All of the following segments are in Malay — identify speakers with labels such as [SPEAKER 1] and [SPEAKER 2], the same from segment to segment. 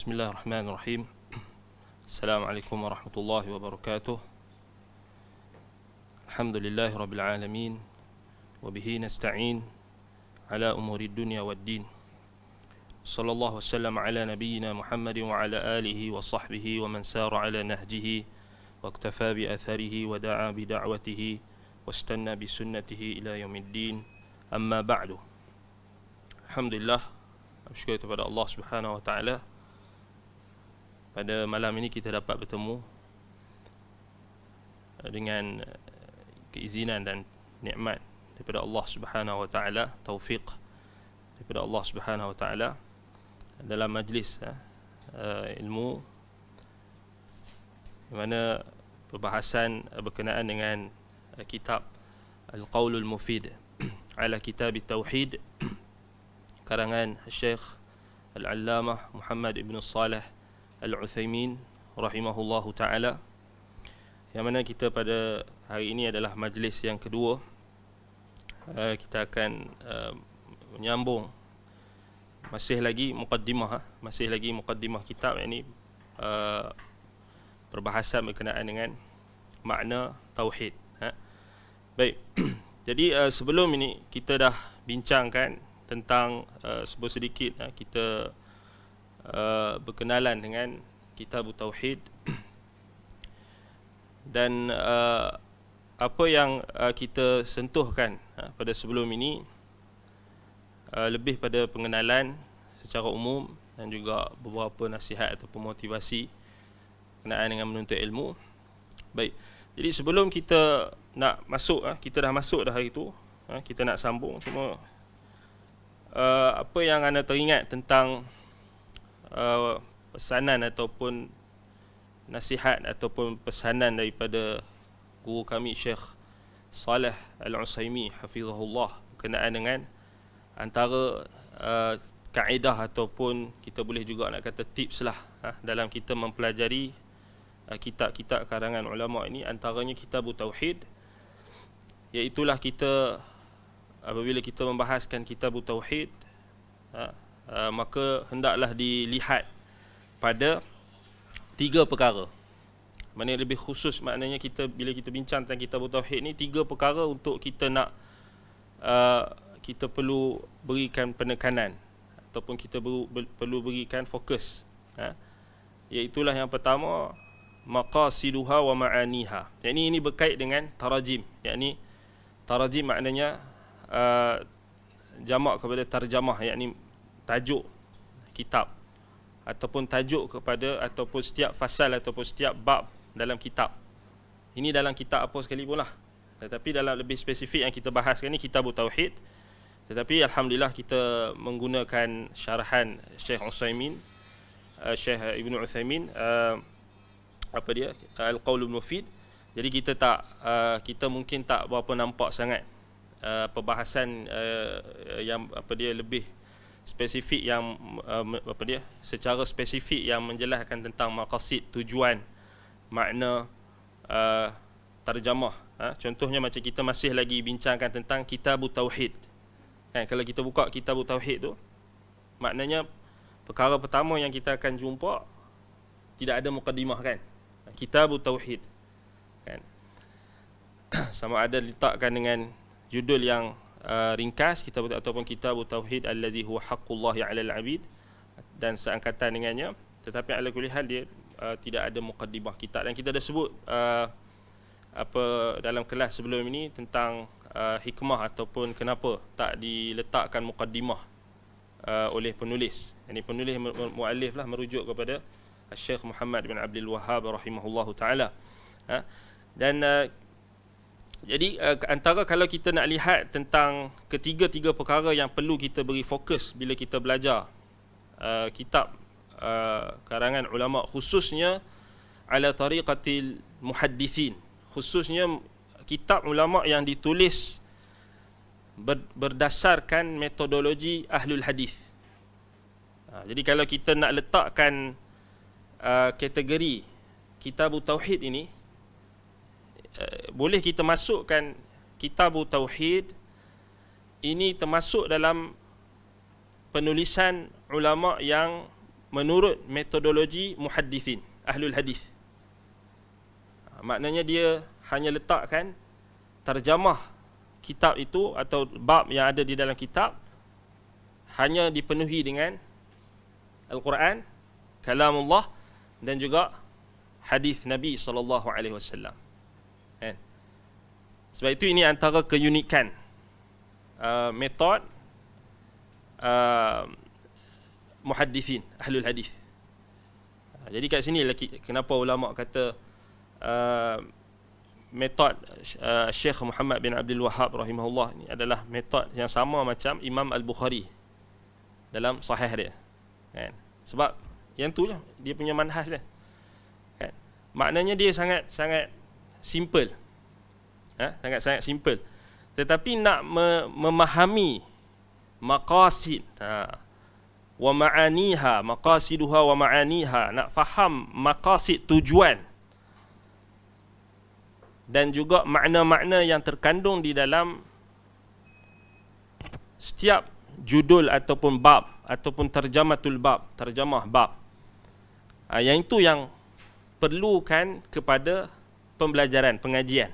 [SPEAKER 1] Bismillahirrahmanirrahim. Assalamualaikum warahmatullahi wabarakatuh. Alhamdulillahi rabbil alamin. Wabihi nasta'in ala umuri dunya waddin. Sallallahu wasallam ala nabiyyina Muhammadin wa ala alihi wa sahbihi wa man sara ala nahjihi wa iktafa bi atharihi wa da'a bi da'watihi wa istanna bi sunnatihi ila yaumiddin. Amma ba'du. Alhamdulillah, bersyukur kepada Allah Subhanahu wa taala. Pada malam ini kita dapat bertemu dengan keizinan dan nikmat daripada Allah Subhanahu wa taala, taufik daripada Allah Subhanahu wa taala dalam majlis ilmu di mana perbahasan berkenaan dengan kitab Al-Qaulul Mufid ala Kitab Tauhid karangan Syekh Al-Allamah Muhammad ibn Salih Al-Uthaymin rahimahullahu ta'ala, yang mana kita pada hari ini adalah majlis yang kedua. Kita akan menyambung masih lagi muqaddimah kitab, ini perbahasan berkenaan dengan makna tauhid. Baik. Jadi sebelum ini kita dah bincangkan tentang sedikit kita berkenalan dengan kitab Tauhid dan apa yang kita sentuhkan pada sebelum ini lebih pada pengenalan secara umum dan juga beberapa nasihat ataupun motivasi berkenaan dengan menuntut ilmu. Baik. Jadi sebelum kita nak masuk, kita dah masuk dah hari tu, kita nak sambung, cuma apa yang anda teringat tentang pesanan ataupun nasihat ataupun pesanan daripada guru kami Syekh Salih Al-Utsaimin hafizahullah berkenaan dengan antara kaedah ataupun kita boleh juga nak kata tips lah dalam kita mempelajari kitab-kitab karangan ulama ini, antaranya kitab Tauhid, iaitulah kita apabila kita membahaskan kitab Tauhid maka hendaklah dilihat pada tiga perkara. Mana lebih khusus, maknanya kita bila kita bincang tentang kitab Tauhid ni, tiga perkara untuk kita nak kita perlu berikan penekanan ataupun kita perlu berikan fokus. Iaitulah yang pertama, maqasiduha wa ma'aniha. Yang ini berkait dengan tarajim. Yakni tarajim maknanya jamak kepada tarjamah, yakni tajuk kitab ataupun tajuk kepada ataupun setiap fasal ataupun setiap bab dalam kitab. Ini dalam kitab apa sekalipun lah. Tetapi dalam lebih spesifik yang kita bahaskan ni kitab Tauhid. Tetapi alhamdulillah kita menggunakan syarahan Syekh Utsaimin, Syekh Ibn Utsaimin, Al-Qaulul Mufid. Jadi kita mungkin tak berapa nampak sangat perbahasan yang lebih spesifik, yang secara spesifik yang menjelaskan tentang maqasid, tujuan, makna tarjamah. Contohnya macam kita masih lagi bincangkan tentang kitab Tauhid. Kalau kita buka kitab Tauhid tu, maknanya perkara pertama yang kita akan jumpa tidak ada muqaddimah kan. Kitab Tauhid kan. Sama ada diletakkan dengan judul yang ringkas, kitab ataupun kitab Tauhid alladhi huwa haqqullahi 'alal 'abid, dan seangkatan dengannya. Tetapi ala kulli hal dia tidak ada muqaddimah kitab. Dan kita dah sebut dalam kelas sebelum ini tentang hikmah ataupun kenapa tak diletakkan muqaddimah oleh penulis. Ini penulis muallif lah merujuk kepada Syekh Muhammad bin Abdul Wahhab rahimahullahu taala. Dan jadi antara kalau kita nak lihat tentang ketiga-tiga perkara yang perlu kita beri fokus bila kita belajar kitab karangan ulama, khususnya ala tariqatil muhaddithin, khususnya kitab ulama yang ditulis berdasarkan metodologi ahlul hadis. Jadi kalau kita nak letakkan kategori kitab Tauhid ini, boleh kita masukkan kitab Tauhid ini termasuk dalam penulisan ulama yang menurut metodologi muhaddithin, ahlul hadis. Maknanya dia hanya letakkan terjemah kitab itu atau bab yang ada di dalam kitab hanya dipenuhi dengan Al-Quran, kalamullah, dan juga hadis Nabi SAW. Kan? Sebab itu ini antara keunikan metod muhaddithin, ahlul hadis. Jadi kat sini kenapa ulama kata metod Syekh Muhammad bin Abdul Wahhab rahimahullah ni adalah metod yang sama macam Imam Al-Bukhari dalam sahih dia. Kan? Sebab yang tu je dia punya manhaj dia. Kan? Maknanya dia sangat simple. Sangat simple. Tetapi nak memahami maqasid wa ma'aniha, maqasiduha wa ma'aniha, nak faham maqasid, tujuan, dan juga makna-makna yang terkandung di dalam setiap judul ataupun bab ataupun terjematul bab, terjemah bab. Yang itu yang perlukan kepada pembelajaran, pengajian.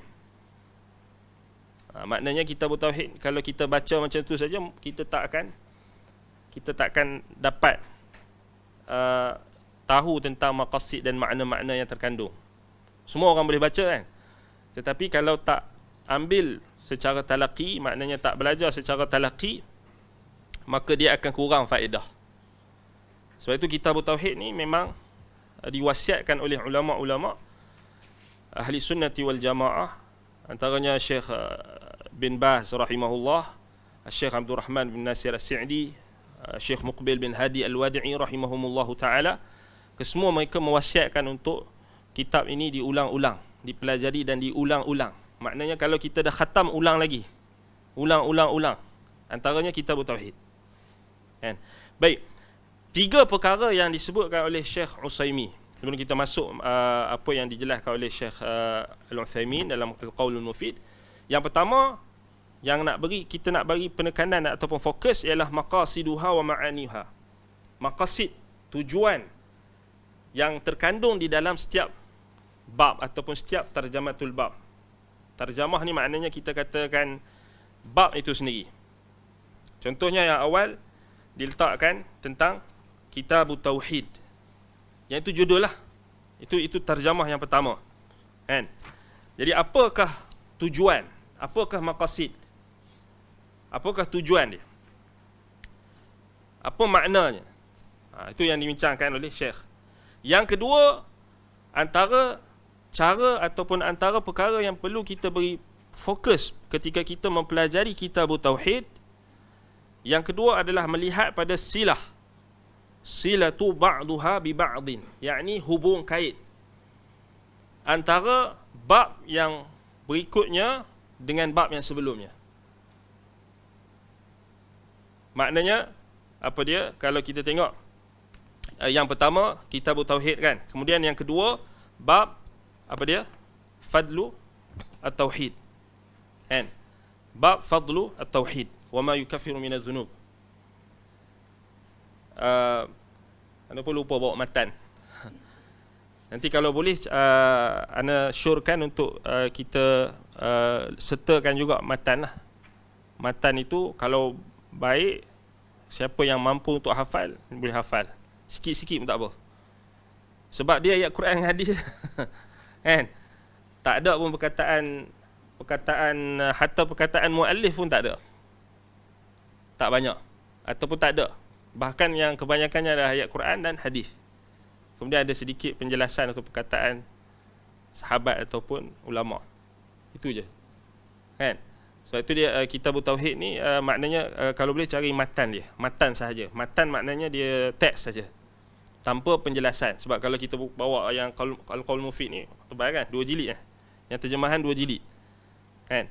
[SPEAKER 1] Maknanya kitab tauhid kalau kita baca macam tu saja, kita tak akan dapat tahu tentang maqasid dan makna-makna yang terkandung. Semua orang boleh baca kan, tetapi kalau tak ambil secara talaqi, maknanya tak belajar secara talaqi, maka dia akan kurang faedah. Sebab itu kitab tauhid ni memang diwasiatkan oleh ulama-ulama ahli sunnati wal jamaah, antaranya Syekh bin Baz rahimahullah, Syekh Abdul Rahman bin Nasir As-Sa'di, Syekh Muqbil bin Hadi Al-Wadi'i rahimahumullahu ta'ala. Kesemua mereka mewasiatkan untuk kitab ini diulang-ulang, dipelajari dan diulang-ulang. Maknanya kalau kita dah khatam, ulang lagi, ulang. Antaranya kitab tauhid. Kan? Baik, 3 perkara yang disebutkan oleh Syekh Utsaimin sebelum kita masuk apa yang dijelaskan oleh Syekh Al-Utsaimin dalam Al-Qaulul Mufid. Yang pertama yang kita nak bagi penekanan ataupun fokus ialah maqasiduha wa ma'aniha. Maqasid, tujuan yang terkandung di dalam setiap bab ataupun setiap tarjamatul bab. Tarjamah ni maknanya kita katakan bab itu sendiri. Contohnya yang awal diletakkan tentang kitab tauhid. Yang itu judul lah. Itu tarjamah yang pertama. Kan? Jadi apakah tujuan? Apakah maqasid? Apakah tujuan dia? Apa maknanya? Itu yang dibincangkan oleh Syekh. Yang kedua, antara cara ataupun antara perkara yang perlu kita beri fokus ketika kita mempelajari kitab tauhid, yang kedua adalah melihat pada silah. Silatu ba'duha bi ba'din, yakni hubung kait antara bab yang berikutnya dengan bab yang sebelumnya. Maknanya apa dia? Kalau kita tengok yang pertama kitab tauhid kan, kemudian yang kedua bab apa dia? Fadlu at-tauhid. Kan? Bab fadlu at-tauhid wa ma yukaffiru min adh-dhunub. Anda pun lupa bawa matan. Nanti kalau boleh Ana syorkan untuk kita sertakan juga matan lah. Matan itu kalau baik, siapa yang mampu untuk hafal boleh hafal. Sikit-sikit pun tak apa. Sebab dia ayat Quran dan hadis. Kan? Tak ada pun perkataan hatta perkataan muallif pun tak ada. Tak banyak ataupun tak ada. Bahkan yang kebanyakannya adalah ayat Quran dan hadis. Kemudian ada sedikit penjelasan atau perkataan sahabat ataupun ulama. Itu je. Kan? Sebab itu dia kitab tauhid ni maknanya kalau boleh cari matan dia. Matan sahaja. Matan maknanya dia teks saja. Tanpa penjelasan. Sebab kalau kita bawa yang Al-Qaul Mufid ni tebal kan? 2 jilid . Yang terjemahan 2 jilid. Kan?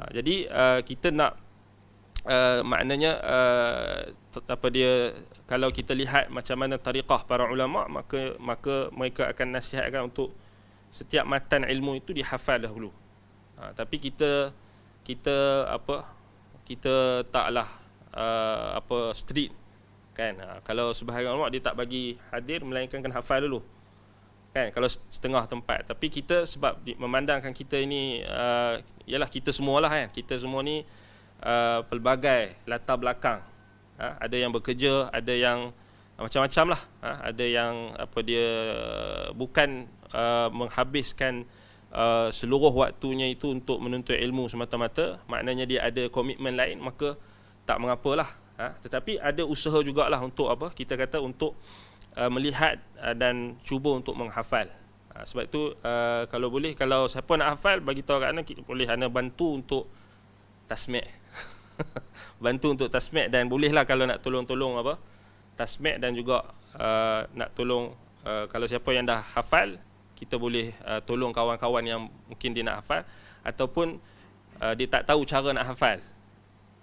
[SPEAKER 1] Jadi kita nak maknanya apa dia, kalau kita lihat macam mana tariqah para ulama, maka mereka akan nasihatkan untuk setiap matan ilmu itu dihafal dahulu. Tapi kita taklah strict Kan, kalau sebahagian ulama dia tak bagi hadir melainkan kena hafal dulu. Kan, kalau setengah tempat. Tapi kita sebab memandangkan kita ini ialah kita semualah kan. Kita semua ni pelbagai latar belakang. Ada yang bekerja, ada yang macam-macam lah. Ada yang apa dia bukan menghabiskan seluruh waktunya itu untuk menuntut ilmu semata-mata, maknanya dia ada komitmen lain, maka tak mengapalah. Tetapi ada usaha jugalah untuk apa? Kita kata untuk melihat dan cuba untuk menghafal. Sebab itu kalau boleh, kalau siapa nak hafal, bagi tahu kat ana, boleh ana bantu untuk tasmi'. Bantu untuk tasmi' dan bolehlah kalau nak tolong-tolong apa? Tasmi' dan juga nak tolong kalau siapa yang dah hafal, kita boleh tolong kawan-kawan yang mungkin dia nak hafal ataupun dia tak tahu cara nak hafal.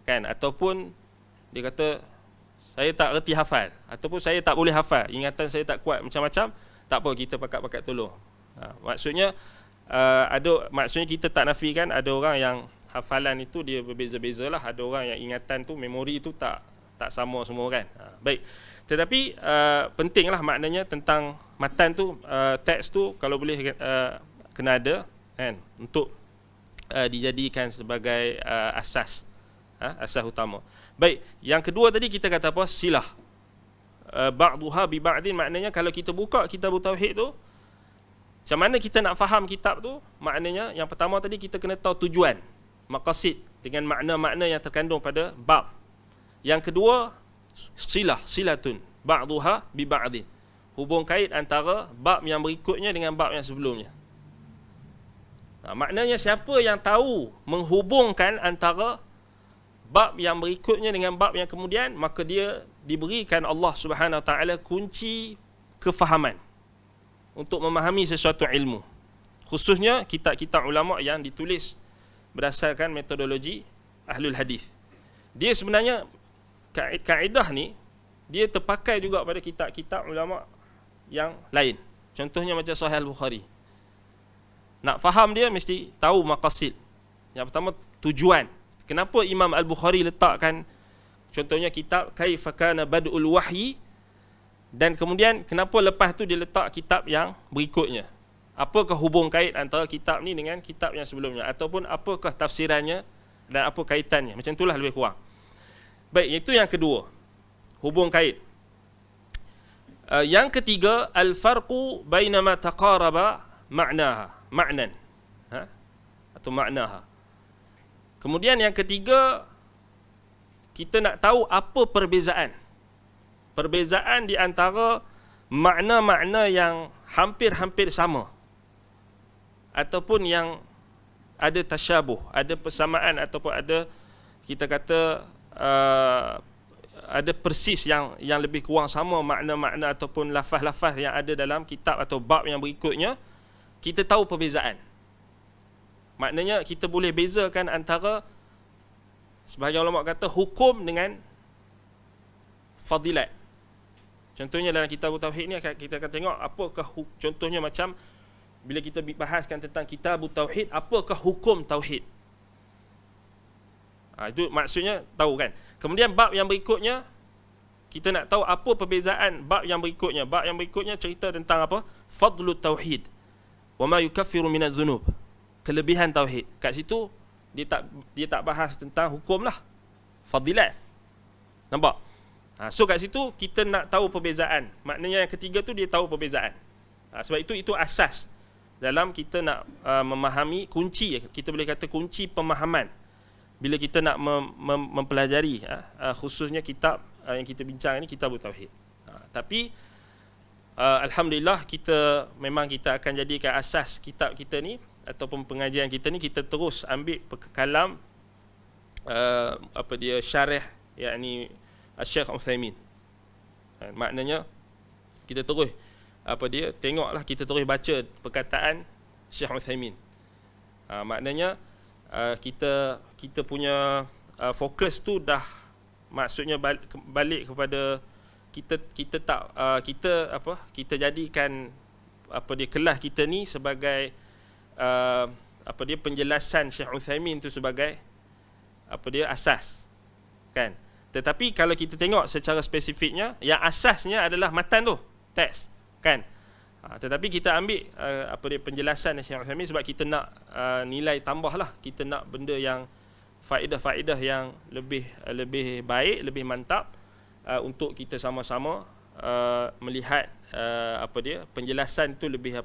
[SPEAKER 1] Kan, ataupun dia kata saya tak reti hafal ataupun saya tak boleh hafal, ingatan saya tak kuat, macam-macam, tak apa, kita pakat-pakat tolong. Maksudnya maksudnya kita tak nafikan ada orang yang hafalan itu dia berbeza-beza lah. Ada orang yang ingatan tu, memori tu tak sama semua kan. Baik. Tetapi pentinglah maknanya tentang matan tu, teks tu kalau boleh kena ada kan, untuk dijadikan sebagai asas utama. Baik, yang kedua tadi kita kata apa? Silah. Ba'duha bi ba'din, maknanya kalau kita buka kitab tauhid tu, macam mana kita nak faham kitab tu? Maknanya yang pertama tadi kita kena tahu tujuan, maqasid, dengan makna-makna yang terkandung pada bab. Yang kedua, silatun ba'duha bi ba'din, hubung kait antara bab yang berikutnya dengan bab yang sebelumnya. Maknanya siapa yang tahu menghubungkan antara bab yang berikutnya dengan bab yang kemudian, maka dia diberikan Allah Subhanahu Wa Taala kunci kefahaman untuk memahami sesuatu ilmu, khususnya kitab-kitab ulama yang ditulis berdasarkan metodologi ahlul hadis. Dia sebenarnya kaedah ni dia terpakai juga pada kitab-kitab ulama yang lain. Contohnya macam Sahih Al-Bukhari. Nak faham dia mesti tahu maqasid. Yang pertama, tujuan. Kenapa Imam Al-Bukhari letakkan contohnya kitab Kaifa Kana Bad'ul Wahyi, dan kemudian kenapa lepas tu dia letak kitab yang berikutnya? Apakah hubung kait antara kitab ni dengan kitab yang sebelumnya, ataupun apakah tafsirannya dan apa kaitannya? Macam itulah lebih kurang. Baik, itu yang kedua, hubung kait. Yang ketiga, al-farqu bainama taqaraba ma'nan atau maknaha. Kemudian yang ketiga, kita nak tahu apa perbezaan di antara makna-makna yang hampir-hampir sama ataupun yang ada tasyabuh, ada persamaan, ataupun ada kita kata ada persis yang lebih kurang sama makna-makna ataupun lafaz-lafaz yang ada dalam kitab atau bab yang berikutnya. Kita tahu perbezaan. Maknanya kita boleh bezakan antara, sebahagian ulama kata, hukum dengan fadilat. Contohnya dalam kitab tauhid ni kita akan tengok apakah contohnya, macam bila kita bahaskan tentang kitab tauhid, apakah hukum tauhid. Itu maksudnya tahu kan. Kemudian bab yang berikutnya, kita nak tahu apa perbezaan bab yang berikutnya. Bab yang berikutnya cerita tentang apa? Fadlut tauhid wa ma yukaffiru minadz dzunub. Kelebihan tauhid. Kat situ dia tak bahas tentang hukum lah, fadilat. Nampak? So kat situ kita nak tahu perbezaan. Maknanya yang ketiga tu dia tahu perbezaan. Sebab itu asas dalam kita nak memahami kunci, kita boleh kata kunci pemahaman bila kita nak mempelajari khususnya kitab yang kita bincang ni, kitab tauhid. Tapi alhamdulillah kita akan jadikan asas kitab kita ni ataupun pengajian kita ni, kita terus ambil kalam syarah yakni Syekh Uthaymin. Maknanya kita terus tengoklah, kita terus baca perkataan Syekh Uthaymin. Maknanya kita punya fokus tu dah, maksudnya balik kepada kita jadikan kelas kita ni sebagai penjelasan Syekh Uthaymin tu sebagai asas kan. Tetapi kalau kita tengok secara spesifiknya, yang asasnya adalah matan tu, teks, kan? Tetapi kita ambil penjelasan Syekh Uthaymin sebab kita nak nilai tambah lah, kita nak benda yang faedah-faedah yang lebih baik, lebih mantap untuk kita sama-sama melihat penjelasan tu lebih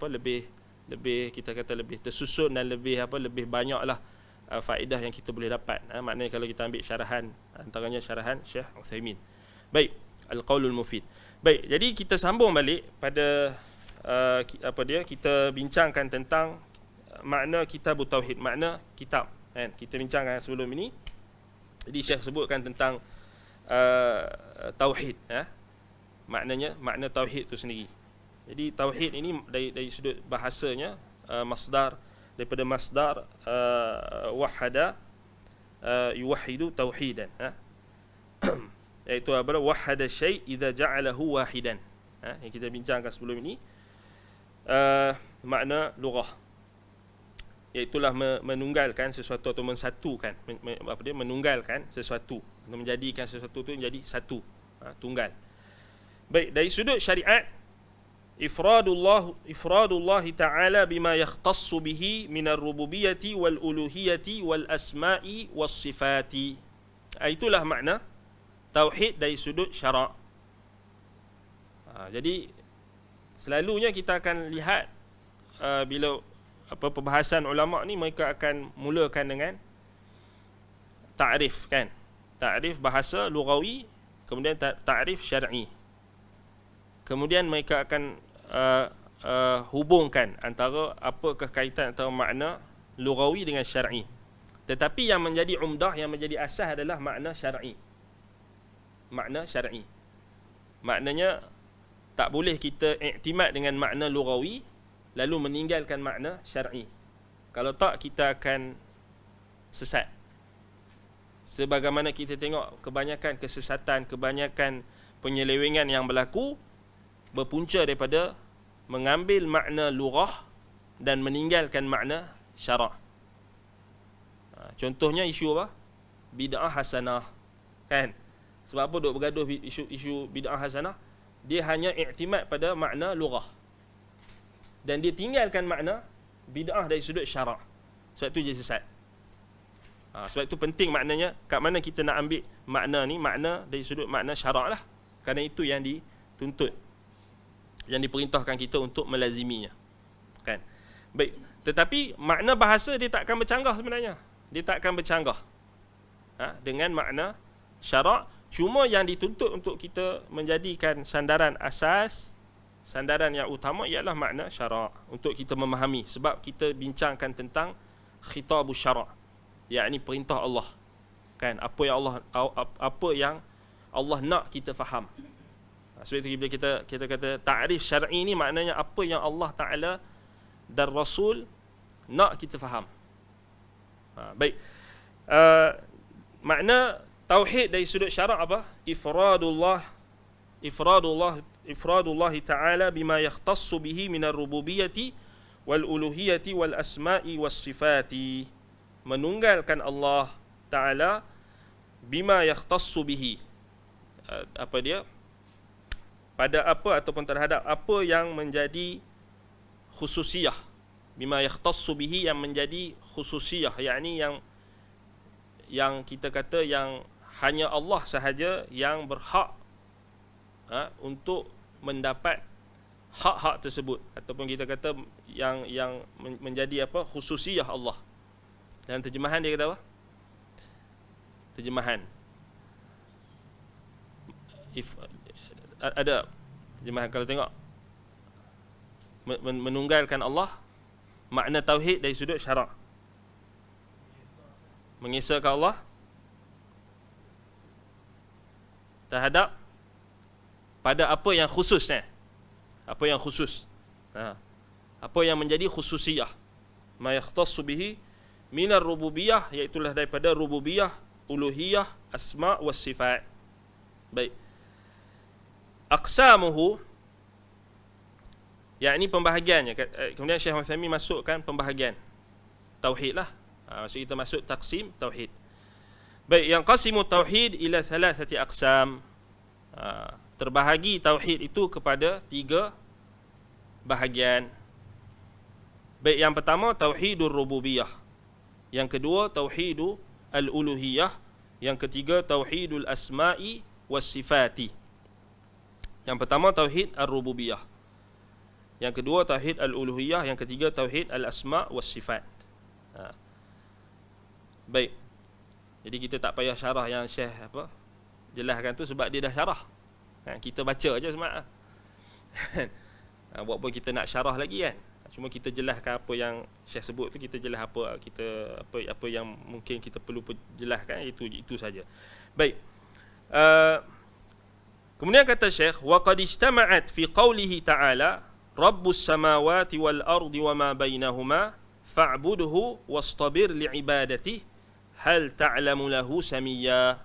[SPEAKER 1] kita kata lebih tersusun dan lebih banyaklah faedah yang kita boleh dapat. Maknanya kalau kita ambil syarahan, antaranya syarahan Syekh Uthaymin. Baik, Al-Qaulul Mufid. Baik, jadi kita sambung balik pada kita bincangkan tentang makna Kitabut Tauhid, makna kitab, kan? Kita bincangkan sebelum ini. Jadi Syekh sebutkan tentang tauhid, maknanya makna tauhid itu sendiri. Jadi tauhid ini dari sudut bahasanya daripada masdar wahada yuwahhidu tauhidan, iaitu wahada syai' idza ja'alahu wahidan, yang kita bincangkan sebelum ini. Makna lughah, iaitulah menunggalkan sesuatu atau mensatukan, menunggalkan sesuatu, menjadikan sesuatu itu menjadi satu, tunggal. Baik, dari sudut syariat, ifradullah ta'ala bima yakhtassu bihi minar rububiyyati wal uluhiyyati wal asma'i was sifati. Itulah makna tauhid dari sudut syarak. Jadi selalunya kita akan lihat bila perbahasan ulama ni, mereka akan mulakan dengan ta'rif, kan? Ta'rif bahasa lughawi, kemudian ta'rif syar'i. Kemudian mereka akan hubungkan antara apakah kaitan antara makna lughawi dengan syar'i. Tetapi yang menjadi umdah, yang menjadi asas adalah makna syar'i. Makna syar'i. Maknanya tak boleh kita iktimad dengan makna lughawi lalu meninggalkan makna syar'i. Kalau tak, kita akan sesat. Sebagaimana kita tengok kebanyakan kesesatan, kebanyakan penyelewengan yang berlaku berpunca daripada mengambil makna lughah dan meninggalkan makna syarak. Contohnya isu apa? Bid'ah hasanah, kan? Sebab apa duk bergaduh isu bid'ah hasanah? Dia hanya iktimad pada makna lughah dan dia tinggalkan makna bid'ah dari sudut syarak. Sebab itu dia sesat. Sebab itu penting maknanya, kat mana kita nak ambil makna ni, makna dari sudut makna syarak lah. Kerana itu yang dituntut, yang diperintahkan kita untuk melaziminya, kan? Baik, tetapi makna bahasa dia tak akan bercanggah sebenarnya. Dia tak akan bercanggah dengan makna syarak. Cuma yang dituntut untuk kita menjadikan sandaran asas, sandaran yang utama ialah makna syarak untuk kita memahami. Sebab kita bincangkan tentang khitabus syarak, yakni perintah Allah, kan? Apa yang Allah nak kita faham. Sebab itu bila kita kata ta'rif syar'i ni, maknanya apa yang Allah Ta'ala dan Rasul nak kita faham. Baik, makna tauhid dari sudut syarak apa? Ifradullah ta'ala bima yakhtassu bihi minar rububiyyati wal uluhiyyati wal asma'i was sifati. Menunggalkan Allah Ta'ala bima yakhtassu bihi, pada apa ataupun terhadap apa yang menjadi khususiyah. Bima yakhtassu bihi, yang menjadi khususiyah, yakni yang kita kata yang hanya Allah sahaja yang berhak untuk mendapat hak-hak tersebut, ataupun kita kata yang menjadi khususiyah Allah. Dalam terjemahan dia kata apa? Terjemahan ada terjemahan, kalau tengok menunggalkan Allah, makna tauhid dari sudut syarak, mengesahkan Allah terhadap pada apa yang khusus, apa yang khusus, apa yang menjadi khususiyah, ma yakhtassu bihi minar rububiyah, iaitulah daripada rububiyah, uluhiyah, asma' was sifat. Baik, aqsamuhu, yakni pembahagiannya. Kemudian Syekh Uthaymin masukkan pembahagian tauhid lah. Maksud kita masuk taksim tauhid. Baik, yang qasimu tauhid ila thalathati aqsam. Terbahagi tauhid itu kepada 3 bahagian. Baik, yang pertama tauhidur rububiyah. Yang kedua tauhidul al-uluhiyah. Yang ketiga tauhidul asma'i was sifati. Yang pertama tauhid ar-rububiyah. Yang kedua tauhid al-uluhiyah, yang ketiga tauhid al-asma' was sifat. Baik. Jadi kita tak payah syarah yang Syekh jelaskan tu sebab dia dah syarah. Kita baca aja semalam. Buat apa kita nak syarah lagi kan? Cuma kita jelaskan apa yang Syekh sebut tu, kita jelas apa yang mungkin kita perlu jelaskan, itu saja. Baik. Kemudian kata Syekh, wa qad ijtama'at fi qawlihi ta'ala Rabbus samawati wal ardi wa ma bainahuma fa'budhu wastabir li'ibadatihi hal ta'lamu lahu samiyya.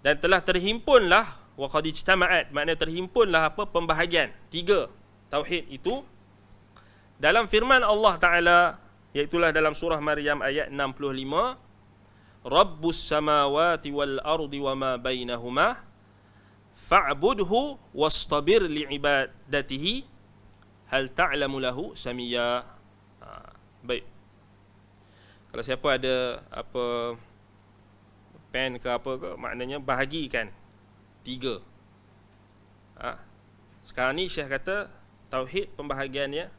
[SPEAKER 1] Dan telah terhimpunlah, wa qad ijtama'at, maknanya terhimpunlah pembahagian 3 tauhid itu dalam firman Allah Ta'ala, iaitulah dalam surah Maryam ayat 65, Rabbus samawati wal ardi wa ma bainahuma fa'budhu wastabir li'ibadatihi hal ta'lamu lahu samiyya. Baik. Kalau siapa ada pen ke apa ke, maknanya bahagikan 3. Sekarang ni Syekh kata tauhid pembahagiannya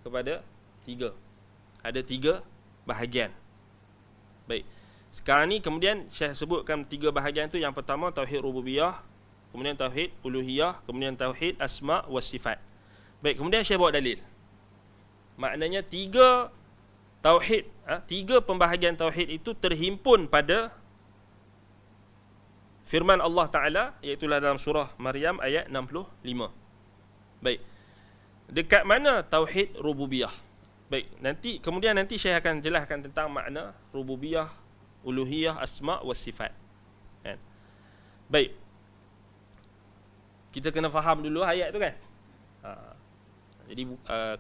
[SPEAKER 1] kepada 3. Ada 3 bahagian. Baik. Sekarang ni kemudian Syekh sebutkan 3 bahagian tu. Yang pertama tauhid rububiyah, kemudian tauhid uluhiyah, kemudian tauhid asma' was sifat. Baik, kemudian Syekh bawa dalil. Maknanya 3 tauhid, 3 pembahagian tauhid itu terhimpun pada firman Allah Ta'ala, iaitu dalam surah Maryam ayat 65. Baik. Dekat mana tauhid rububiyah? Baik, kemudian nanti Syekh akan jelaskan tentang makna rububiyah, uluhiyah, asma' was sifat. Kan? Baik. Kita kena faham dulu ayat tu kan. Jadi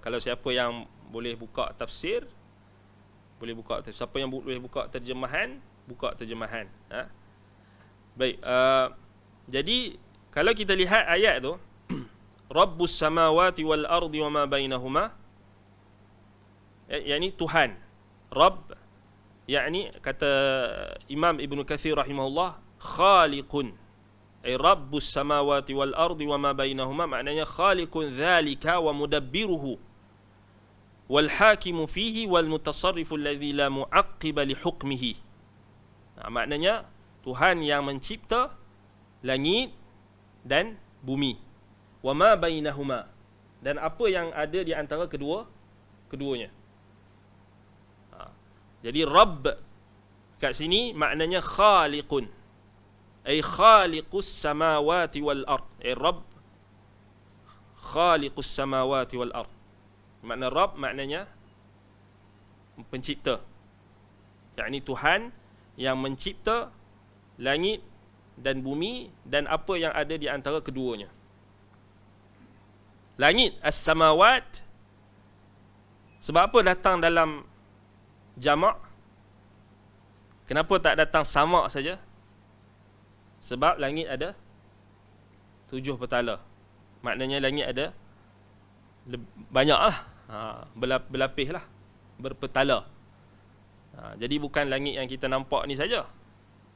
[SPEAKER 1] kalau siapa yang boleh buka tafsir, boleh buka tafsir. Siapa yang boleh buka terjemahan, buka terjemahan. Baik. Jadi kalau kita lihat ayat tu, Rabbus samawati wal ardi wa ma bainahuma, yakni Tuhan. Rabb, yakni kata Imam Ibn Kathir rahimahullah, khaliqun. Ay Rabbus samawati wal ardi wa ma bainahuma, maknanya khaliqun dzalika wa mudabbiruhu wal hakimu fihi wal mutasarrifu alladhi la mu'aqqiba li hukmihi. Maknanya Tuhan yang mencipta langit dan bumi, wa ma bainahuma, dan apa yang ada di antara keduanya. Jadi Rabb kat sini maknanya khaliqun, ay khaliqus samawati wal ard. Ay Rabb khaliqus samawati wal ard. Makna Rabb maknanya pencipta, yakni Tuhan yang mencipta langit dan bumi dan apa yang ada di antara keduanya. Langit, as-samawat, sebab apa datang dalam jamak? Kenapa tak datang sama saja? Sebab langit ada 7 petala. Maknanya langit ada banyaklah, berlapis lah, berpetala. Jadi bukan langit yang kita nampak ni saja.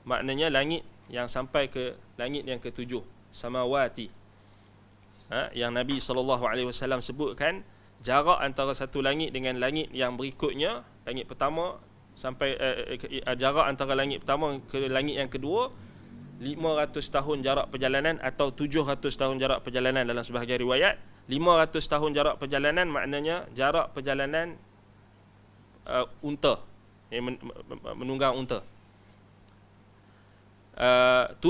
[SPEAKER 1] Maknanya langit yang sampai ke langit yang ke-7, samawati. Yang Nabi SAW sebutkan jarak antara satu langit dengan langit yang berikutnya, langit pertama sampai jarak antara langit pertama ke langit yang kedua 500 tahun jarak perjalanan atau 700 tahun jarak perjalanan dalam sebahagian riwayat. 500 tahun jarak perjalanan maknanya jarak perjalanan unta, menunggang unta. 500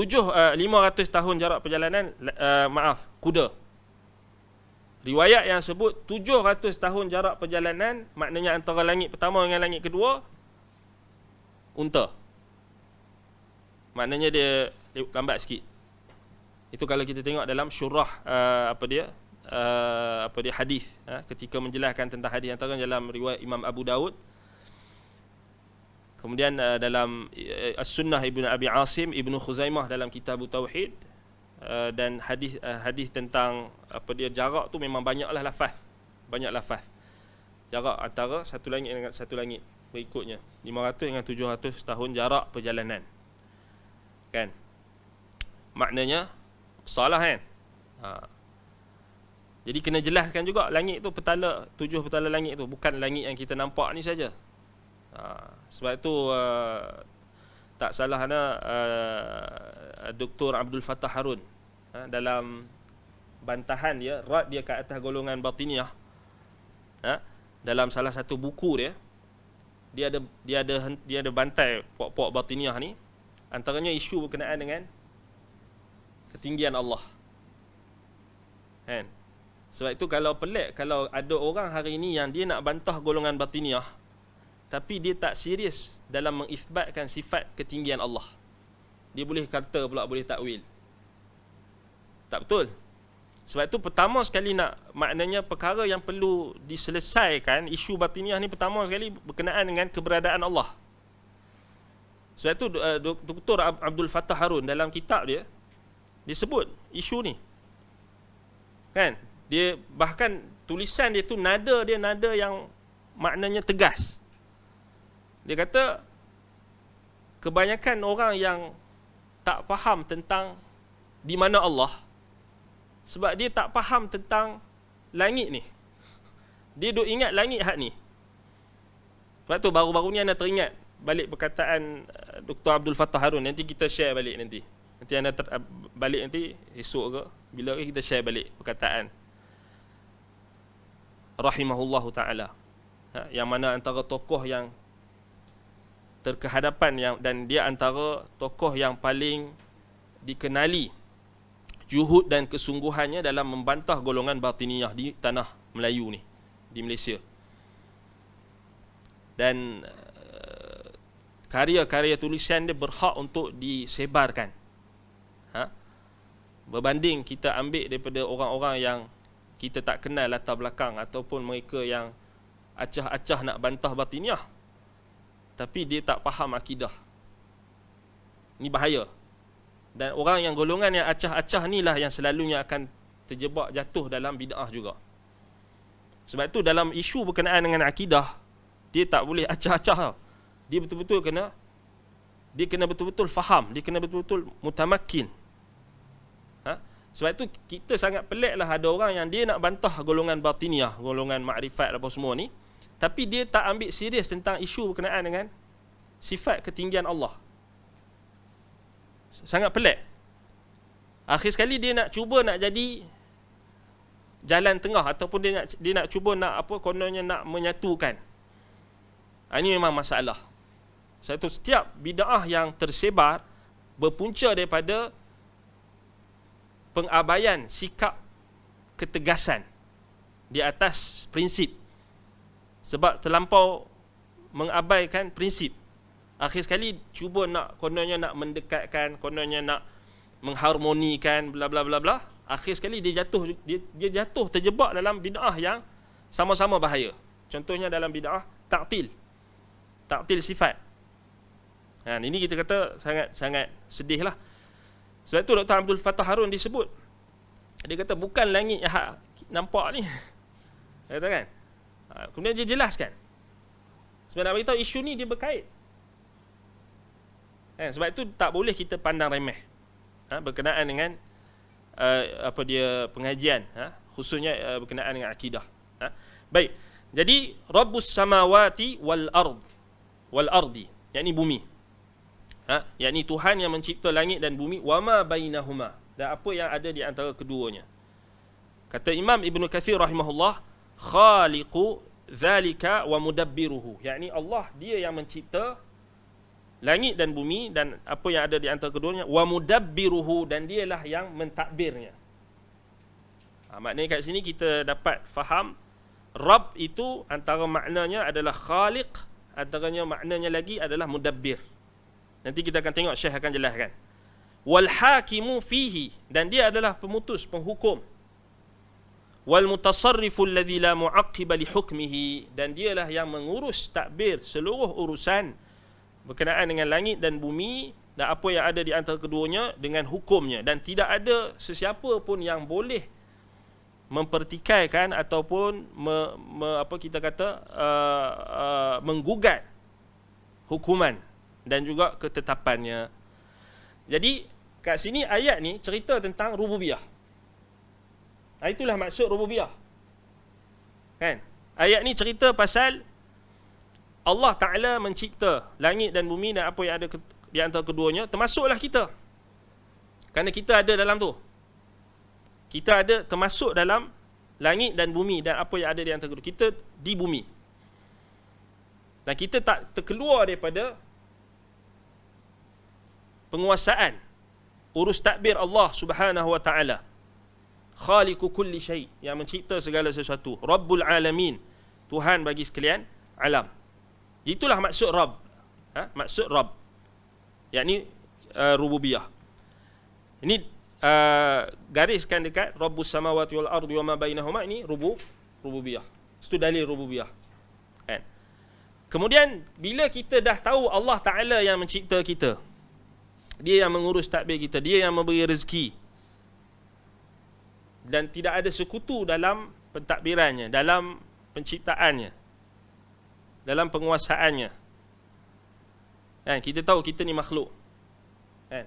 [SPEAKER 1] tahun jarak perjalanan kuda. Riwayat yang sebut 700 tahun jarak perjalanan, maknanya antara langit pertama dengan langit kedua, unta. Maknanya dia lambat sikit. Itu kalau kita tengok dalam syurah hadis, ketika menjelaskan tentang hadis antara dalam riwayat Imam Abu Daud. Kemudian dalam As-Sunnah Ibnu Abi Asim, Ibnu Khuzaimah dalam Kitab Tauhid, dan hadis tentang jarak tu memang banyaklah lafaz. Banyak lafaz. Jarak antara satu langit dengan satu langit berikutnya 500 dengan 700 tahun jarak perjalanan. Kan? Maknanya salah kan? Jadi kena jelaskan juga langit tu petala, 7 petala langit tu bukan langit yang kita nampak ni saja. Sebab itu tak salah Dr. Abdul Fattah Harun dalam bantahan dia, rad dia ke atas golongan batiniah, dalam salah satu buku dia ada bantai puak-puak batiniah ni, antaranya isu berkenaan dengan ketinggian Allah. Kan? Sebab itu kalau pelik kalau ada orang hari ini yang dia nak bantah golongan batiniah tapi dia tak serius dalam mengisbatkan sifat ketinggian Allah. Dia boleh kata pula boleh takwil. Tak betul. Sebab itu pertama sekali maknanya perkara yang perlu diselesaikan, isu batiniah ni pertama sekali berkenaan dengan keberadaan Allah. Sebab itu Dr. Abdul Fattah Harun dalam kitab dia sebut isu ni. Kan? Dia bahkan tulisan dia tu nada yang maknanya tegas. Dia kata kebanyakan orang yang tak faham tentang di mana Allah sebab dia tak faham tentang langit ni. Dia duk ingat langit hak ni. Sebab tu baru-baru ni anda teringat balik perkataan Dr. Abdul Fattah Harun. Nanti kita share balik nanti. Nanti anda balik nanti esok ke bila kita share balik perkataan rahimahullahu ta'ala, yang mana antara tokoh yang terkehadapan dan dia antara tokoh yang paling dikenali juhud dan kesungguhannya dalam membantah golongan batiniyah di tanah Melayu ni, di Malaysia. Dan karya-karya tulisan dia berhak untuk disebarkan. Berbanding kita ambil daripada orang-orang yang kita tak kenal latar belakang ataupun mereka yang acah-acah nak bantah batiniyah tapi dia tak faham akidah. Ni bahaya. Dan orang yang golongan yang acah-acah ni lah yang selalunya akan terjebak jatuh dalam bid'ah juga. Sebab itu dalam isu berkenaan dengan akidah, dia tak boleh acah-acah. Dia betul-betul kena betul-betul faham, dia kena betul-betul mutamakin. Sebab itu kita sangat pelik lah ada orang yang dia nak bantah golongan batiniyah, golongan makrifat apa semua ni, tapi dia tak ambil serius tentang isu berkenaan dengan sifat ketinggian Allah. Sangat pelik. Akhir sekali dia nak cuba nak jadi jalan tengah ataupun dia nak cuba nak kononnya nak menyatukan. Ini memang masalah. Sebab itu setiap bid'ah yang tersebar berpunca daripada pengabaian sikap ketegasan di atas prinsip. Sebab terlampau mengabaikan prinsip. Akhir sekali cuba kononnya nak mendekatkan, kononnya nak mengharmonikan bla bla bla bla. Akhir sekali dia jatuh terjebak dalam bid'ah yang sama-sama bahaya. Contohnya dalam bid'ah ta'til sifat. Ini kita kata sangat sedih lah. Sebab itu Dr. Abdul Fattah Harun disebut. Dia kata bukan langit yang nampak ni. Dia kata kan. Kemudian dia jelaskan. Sebab nak beritahu isu ni dia berkait. Sebab itu tak boleh kita pandang remeh. Berkenaan dengan pengajian. Khususnya berkenaan dengan akidah. Baik. Jadi Rabbus samawati wal ardi. Yakni bumi. Yakni Tuhan yang mencipta langit dan bumi, wama bainahuma, dan apa yang ada di antara keduanya. Kata Imam Ibn Kathir rahimahullah, khaliqu zalika wa mudabbiruhu, yakni Allah dia yang mencipta langit dan bumi dan apa yang ada di antara keduanya, wa mudabbiruhu, dan dialah yang mentadbirnya. Maknanya kat sini kita dapat faham Rabb itu antara maknanya adalah khaliq, antaranya maknanya lagi adalah mudabbir. Nanti kita akan tengok Syekh akan jelaskan. Wal hakimu fihi, dan dia adalah pemutus, penghukum. Wal mutasarrifu alladhi la mu'aqqiba li hukmihi, dan dialah yang mengurus takbir seluruh urusan berkenaan dengan langit dan bumi dan apa yang ada di antara keduanya dengan hukumnya, dan tidak ada sesiapa pun yang boleh mempertikaikan ataupun menggugat hukuman dan juga ketetapannya. Jadi kat sini ayat ni cerita tentang rububiyah. Itulah maksud rububiyah. Kan? Ayat ni cerita pasal Allah Ta'ala mencipta langit dan bumi dan apa yang ada di antara keduanya, termasuklah kita. Kerana kita ada dalam tu. Kita ada termasuk dalam langit dan bumi dan apa yang ada di antara kedua. Kita di bumi. Dan kita tak terkeluar daripada penguasaan urus tadbir Allah Subhanahu wa taala. Khaliqu kulli syai, yang mencipta segala sesuatu. Rabbul alamin, Tuhan bagi sekalian alam. Itulah maksud Rabb. Maksud Rabb, yakni rububiyah. Ini gariskan dekat Rabbus samawati wal ardi wa ma bainahuma, ini rububiyah. Itu dalil rububiyah. Kan? Kemudian bila kita dah tahu Allah Ta'ala yang mencipta kita, Dia yang mengurus tadbir kita, Dia yang memberi rezeki, dan tidak ada sekutu dalam pentadbirannya, dalam penciptaannya, dalam penguasaannya. Kan? Kita tahu kita ni makhluk. Kan?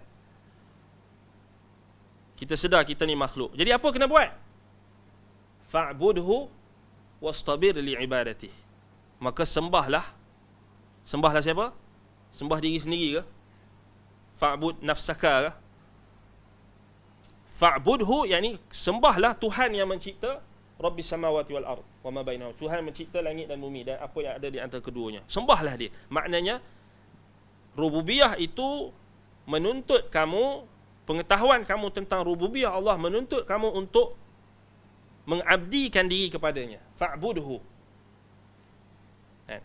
[SPEAKER 1] Kita sedar kita ni makhluk. Jadi apa kena buat? Fa'budhu wastabir li'ibadatihi. Maka sembahlah. Sembahlah siapa? Sembah diri sendiri ke? Fa'bud nafsaka ke? Fa'budhu, yakni sembahlah Tuhan yang mencipta Rabbis samawati wal ard wa ma bainahuma. Tuhan mencipta langit dan bumi dan apa yang ada di antara keduanya. Sembahlah dia. Maknanya rububiyah itu menuntut kamu, pengetahuan kamu tentang rububiyah Allah menuntut kamu untuk mengabdikan diri kepadanya. Fa'budhu.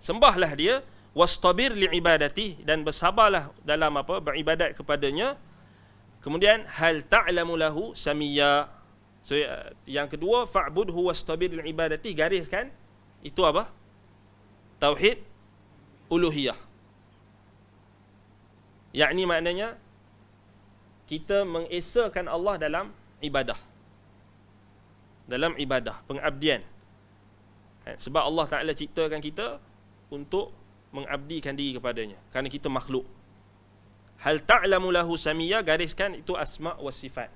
[SPEAKER 1] Sembahlah dia, wastabir li'ibadatihi, dan bersabarlah dalam beribadat kepadanya. Kemudian hal ta'lamu lahu samiyya. So yang kedua, fa'budhu wastabir li'ibadatihi, gariskan itu apa? Tauhid uluhiyah. Yakni maknanya kita mengesakan Allah dalam ibadah. Dalam ibadah, pengabdian. Sebab Allah Ta'ala ciptakan kita untuk mengabdikan diri kepadanya, kerana kita makhluk. Hal ta'lamu lahu samiyya, gariskan itu asma' wa sifat.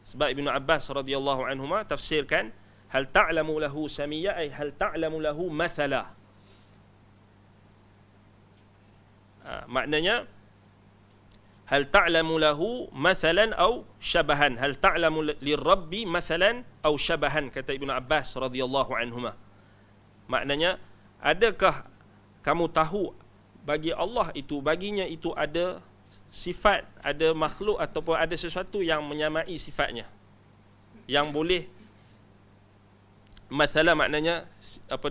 [SPEAKER 1] Sebab Ibnu Abbas radhiyallahu anhuma tafsirkan hal ta'lamu lahu samiyya ay hal ta'lamu lahu mathala. Maknanya hal ta'lamu lahu mathalan aw syabahan. Hal ta'lamu lirabbi mathalan aw syabahan, kata Ibnu Abbas radhiyallahu anhuma. Maknanya, adakah kamu tahu bagi Allah itu, baginya itu ada sifat, ada makhluk ataupun ada sesuatu yang menyamai sifatnya, yang boleh mathala, maknanya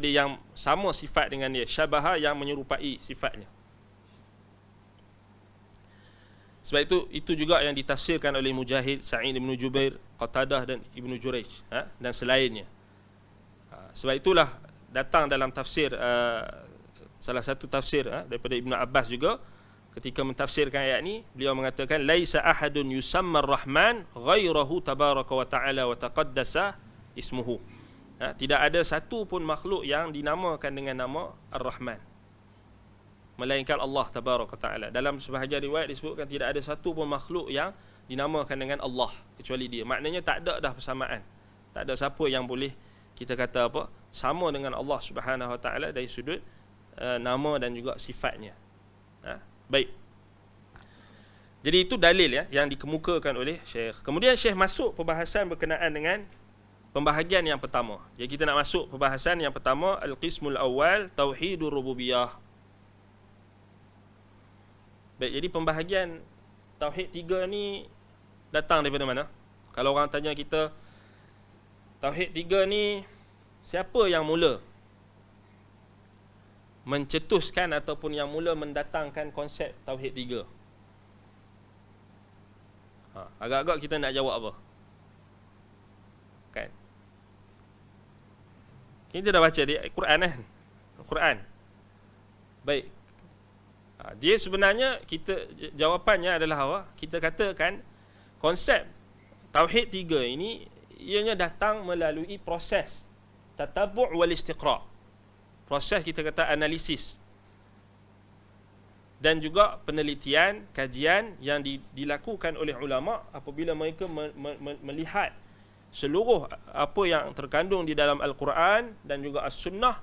[SPEAKER 1] yang sama sifat dengan dia, syabaha, yang menyerupai sifatnya. Sebab itu juga yang ditafsirkan oleh Mujahid, Sa'id bin Jubair, Qatadah dan Ibnu Jurayj, dan selainnya. Sebab itulah datang dalam tafsir, salah satu tafsir daripada Ibnu Abbas juga, ketika mentafsirkan ayat ni, beliau mengatakan laisa ahadun yusamma ar-rahman ghairahu tabaraka wa ta'ala wa taqaddasa ismuhu. Tidak ada satu pun makhluk yang dinamakan dengan nama Ar-Rahman melainkan Allah tabaraka wa ta'ala. Dalam sebahagian riwayat disebutkan tidak ada satu pun makhluk yang dinamakan dengan Allah kecuali dia. Maknanya tak ada dah persamaan. Tak ada siapa yang boleh kita kata sama dengan Allah Subhanahu wa taala dari sudut nama dan juga sifatnya. Baik. Jadi itu dalil yang dikemukakan oleh Syekh. Kemudian Syekh masuk perbahasan berkenaan dengan pembahagian yang pertama. Jadi kita nak masuk perbahasan yang pertama, al-qismul awal, tauhidur rububiyah. Baik, jadi pembahagian tauhid 3 ni datang daripada mana? Kalau orang tanya kita tauhid 3 ni siapa yang mula mencetuskan ataupun yang mula mendatangkan konsep tauhid 3? Agak-agak kita nak jawab apa? Kan? Kita dah baca di Quran kan? Quran. Baik. Dia sebenarnya jawapannya adalah apa? Kita katakan konsep tauhid 3 ini ianya datang melalui proses tatabu' wal istiqra'. Proses kita kata analisis. Dan juga penelitian, kajian yang dilakukan oleh ulama apabila mereka melihat seluruh apa yang terkandung di dalam Al-Quran dan juga As-Sunnah.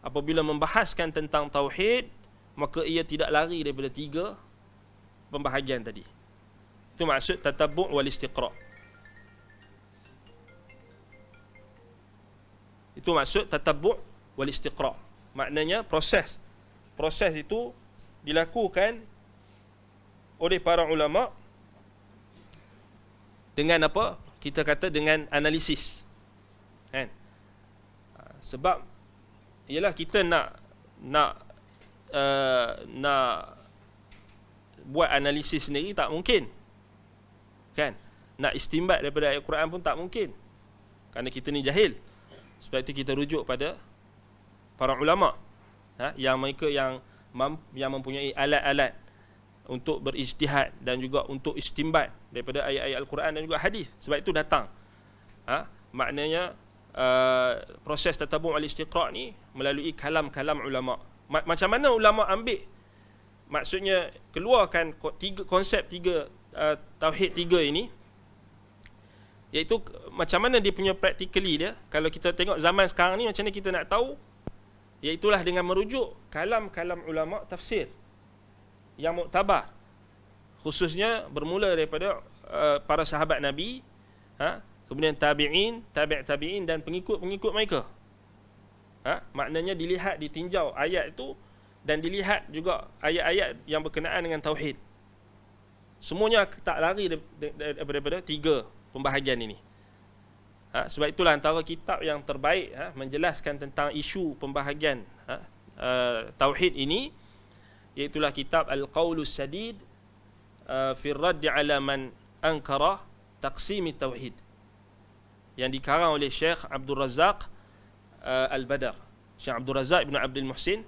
[SPEAKER 1] Apabila membahaskan tentang tauhid, maka ia tidak lari daripada 3 pembahagian tadi. Itu maksud tatabu' wal istiqra'. Itu maksud tatabu' wal istiqra'. Maknanya proses itu dilakukan oleh para ulama dengan apa? Kita kata dengan analisis. Kan? Sebab ialah kita nak buat analisis sendiri tak mungkin. Kan? Nak istinbat daripada ayat Quran pun tak mungkin. Kerana kita ni jahil. Sebab itu kita rujuk pada para ulama, yang mereka yang mempunyai alat-alat untuk berijtihad dan juga untuk istinbat daripada ayat-ayat Al-Quran dan juga hadis. Sebab itu datang. Maknanya proses tatabu' al-istiqra' ni melalui kalam-kalam ulama. Macam mana ulama ambil? Maksudnya keluarkan konsep 3 tauhid 3 ini, iaitu macam mana dia punya practically dia. Kalau kita tengok zaman sekarang ni, macam mana kita nak tahu? Iaitulah dengan merujuk kalam-kalam ulama tafsir yang muktabar, khususnya bermula daripada para sahabat Nabi, kemudian tabi'in, tabi'in dan pengikut-pengikut mereka. Maknanya dilihat, ditinjau ayat itu dan dilihat juga ayat-ayat yang berkenaan dengan tauhid. Semuanya tak lari daripada 3 pembahagian ini. Sebab itulah antara kitab yang terbaik menjelaskan tentang isu pembahagian tauhid ini, iaitulah kitab Al-Qaulus Sadid fi ar-radd 'ala man ankara taqsim at-tauhid, yang dikarang oleh Syekh Abdul Razak Al-Badar. Syekh Abdul Razak ibn Abdul Muhsin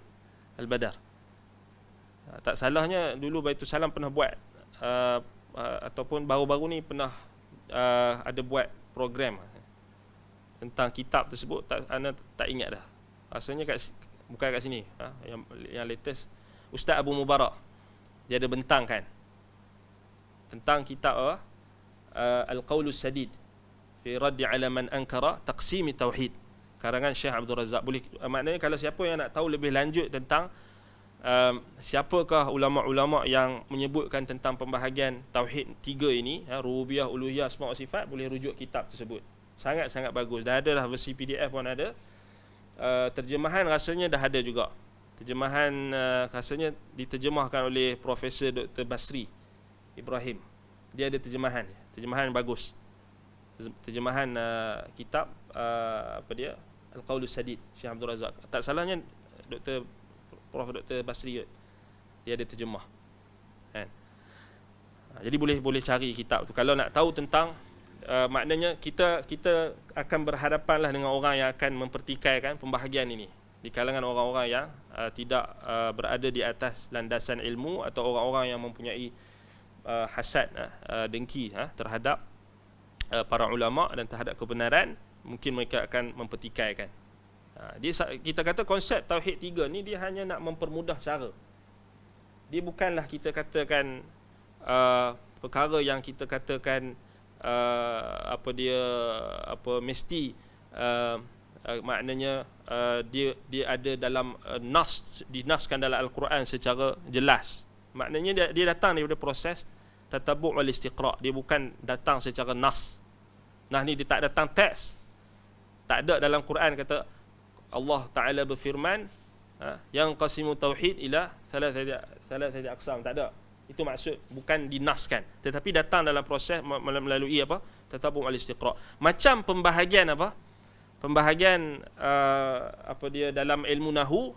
[SPEAKER 1] Al-Badar. Tak salahnya dulu Baitul Salam pernah buat ataupun baru-baru ni pernah ada buat program tentang kitab tersebut. Ana tak ingat dah. Rasanya bukan kat sini. Yang latest Ustaz Abu Mubarak, dia ada bentangkan tentang kitab Al-Qaulus Sadid fi radd 'ala man ankara taqsim tauhid, karangan Syekh Abdul Razak. Boleh, maknanya kalau siapa yang nak tahu lebih lanjut tentang siapakah ulama-ulama yang menyebutkan tentang pembahagian tauhid 3 ini, rububiyah, uluhiyah, asma' wa sifat, boleh rujuk kitab tersebut. Sangat-sangat bagus. Dah ada dah versi PDF pun ada. Terjemahan rasanya dah ada juga. Terjemahan rasanya diterjemahkan oleh Profesor Dr. Basri Ibrahim. Dia ada terjemahan. Terjemahan bagus. Terjemahan kitab Al-Qaulus Sadid Syekh Abdul Razak. Tak salahnya Prof Dr. Basri dia ada terjemah. Kan? Jadi boleh cari kitab tu kalau nak tahu tentang maknanya kita akan berhadapanlah dengan orang yang akan mempertikaikan pembahagian ini di kalangan orang-orang yang tidak berada di atas landasan ilmu, atau orang-orang yang mempunyai hasad, dengki terhadap para ulama dan terhadap kebenaran. Mungkin mereka akan mempertikaikan. Kita kata konsep tauhid 3 ni dia hanya nak mempermudah cara. Dia bukanlah kita katakan perkara yang kita katakan mesti maknanya dia ada dalam dinaskan dalam Al-Quran secara jelas. Maknanya dia datang daripada proses tatabu' wal istiqra'. Dia bukan datang secara nas. Ni dia tak datang teks. Tak ada dalam Quran kata Allah Ta'ala berfirman yang qasimu tauhid ila thalathati aqsam. Tak ada. Itu maksud bukan dinaskan, tetapi datang dalam proses melalui tatabu' al-istiqra'. Macam pembahagian pembahagian dia dalam ilmu nahwu,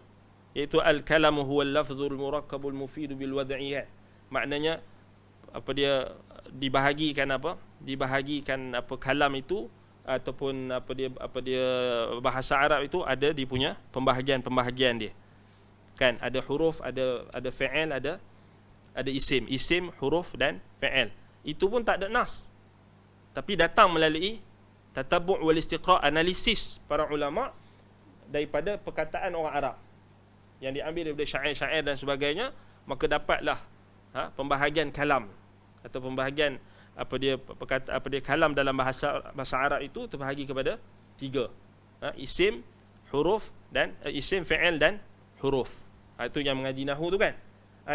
[SPEAKER 1] iaitu al-kalamu huwal lafzul murakkabul mufidu bil wad'iyat. Maknanya dibahagikan kalam itu ataupun bahasa Arab itu ada di punya pembahagian dia. Kan ada huruf, ada fi'il, ada isim. Isim, huruf dan fi'il. Itu pun tak ada nas. Tapi datang melalui tatabu' wal istiqra', analisis para ulama daripada perkataan orang Arab yang diambil daripada syair-syair dan sebagainya, maka dapatlah pembahagian kalam atau pembahagian kalam dalam bahasa Arab itu terbahagi kepada 3. Isim, huruf dan isim, fi'il dan huruf. Itu yang mengaji nahwu tu kan.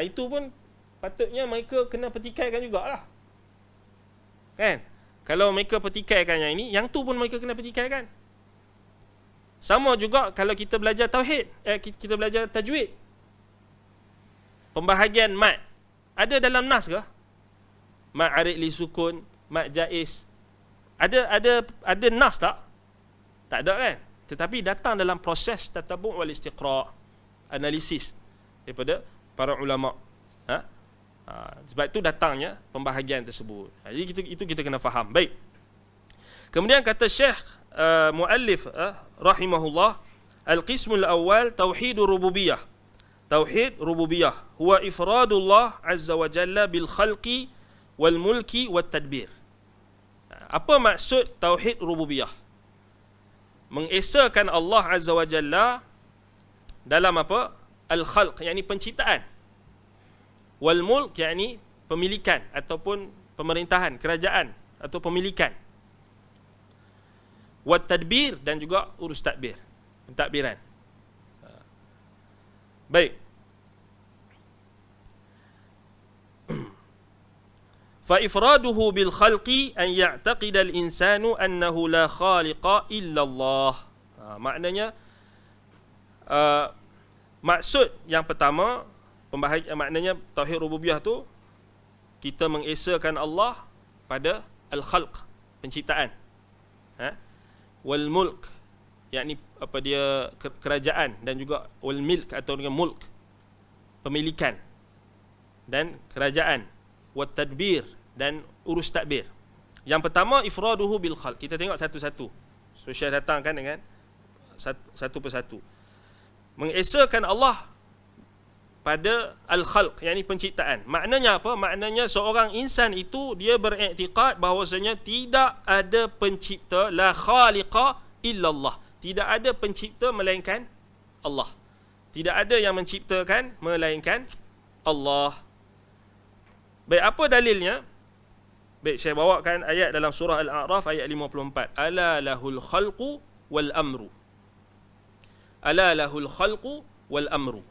[SPEAKER 1] Itu pun patutnya mereka kena petikaikan jugalah. Kan? Kalau mereka petikaikan yang ini, yang tu pun mereka kena petikaikan. Sama juga kalau kita belajar tauhid, kita belajar tajwid. Pembahagian mat ada dalam nas ke? Mat arid li sukun, mat jaiz. Ada nas tak? Tak ada kan? Tetapi datang dalam proses tatabu' wal istiqra', analisis daripada para ulama. Sebab itu datangnya pembahagian tersebut. Jadi itu kita kena faham. Baik. Kemudian kata Syekh muallif rahimahullah, al-qismul awal tauhidur rububiyah. Tauhid rububiyah huwa ifradullah azza wa jalla bil khalqi wal mulki wat tadbir. Apa maksud tauhid rububiyah? Mengesakan Allah azza wa jalla dalam apa? Al-khalq, yakni penciptaan. Wal mulk, yakni pemilikan ataupun pemerintahan, kerajaan atau pemilikan. Wat tadbir, dan juga urus tadbir, pentadbiran. Baik. Fa ifraduhu bil khalqi an ya'taqida al insanu annahu la khaliqa illa Allah. Maknanya maksud yang pertama, maknanya tauhid rububiyah tu kita mengesakan Allah pada al-khalq, penciptaan. Wal mulk, yakni apa dia kerajaan, dan juga wal milk atau dengan mulk, pemilikan dan kerajaan, wat tadbir, dan urus tadbir. Yang pertama ifraduhu bil khalq. Kita tengok satu-satu. So Syekh datangkan dengan satu persatu. Mengesakan Allah pada al-khalq, yakni penciptaan. Maknanya apa? Maknanya seorang insan itu dia beriktikad bahawasanya tidak ada pencipta, la khaliqa illallah. Tidak ada pencipta melainkan Allah. Tidak ada yang menciptakan melainkan Allah. Baik, apa dalilnya? Baik, saya bawakan ayat dalam surah Al-A'raf ayat 54. Ala lahul khalqu wal amru. Ala lahul khalqu wal amru.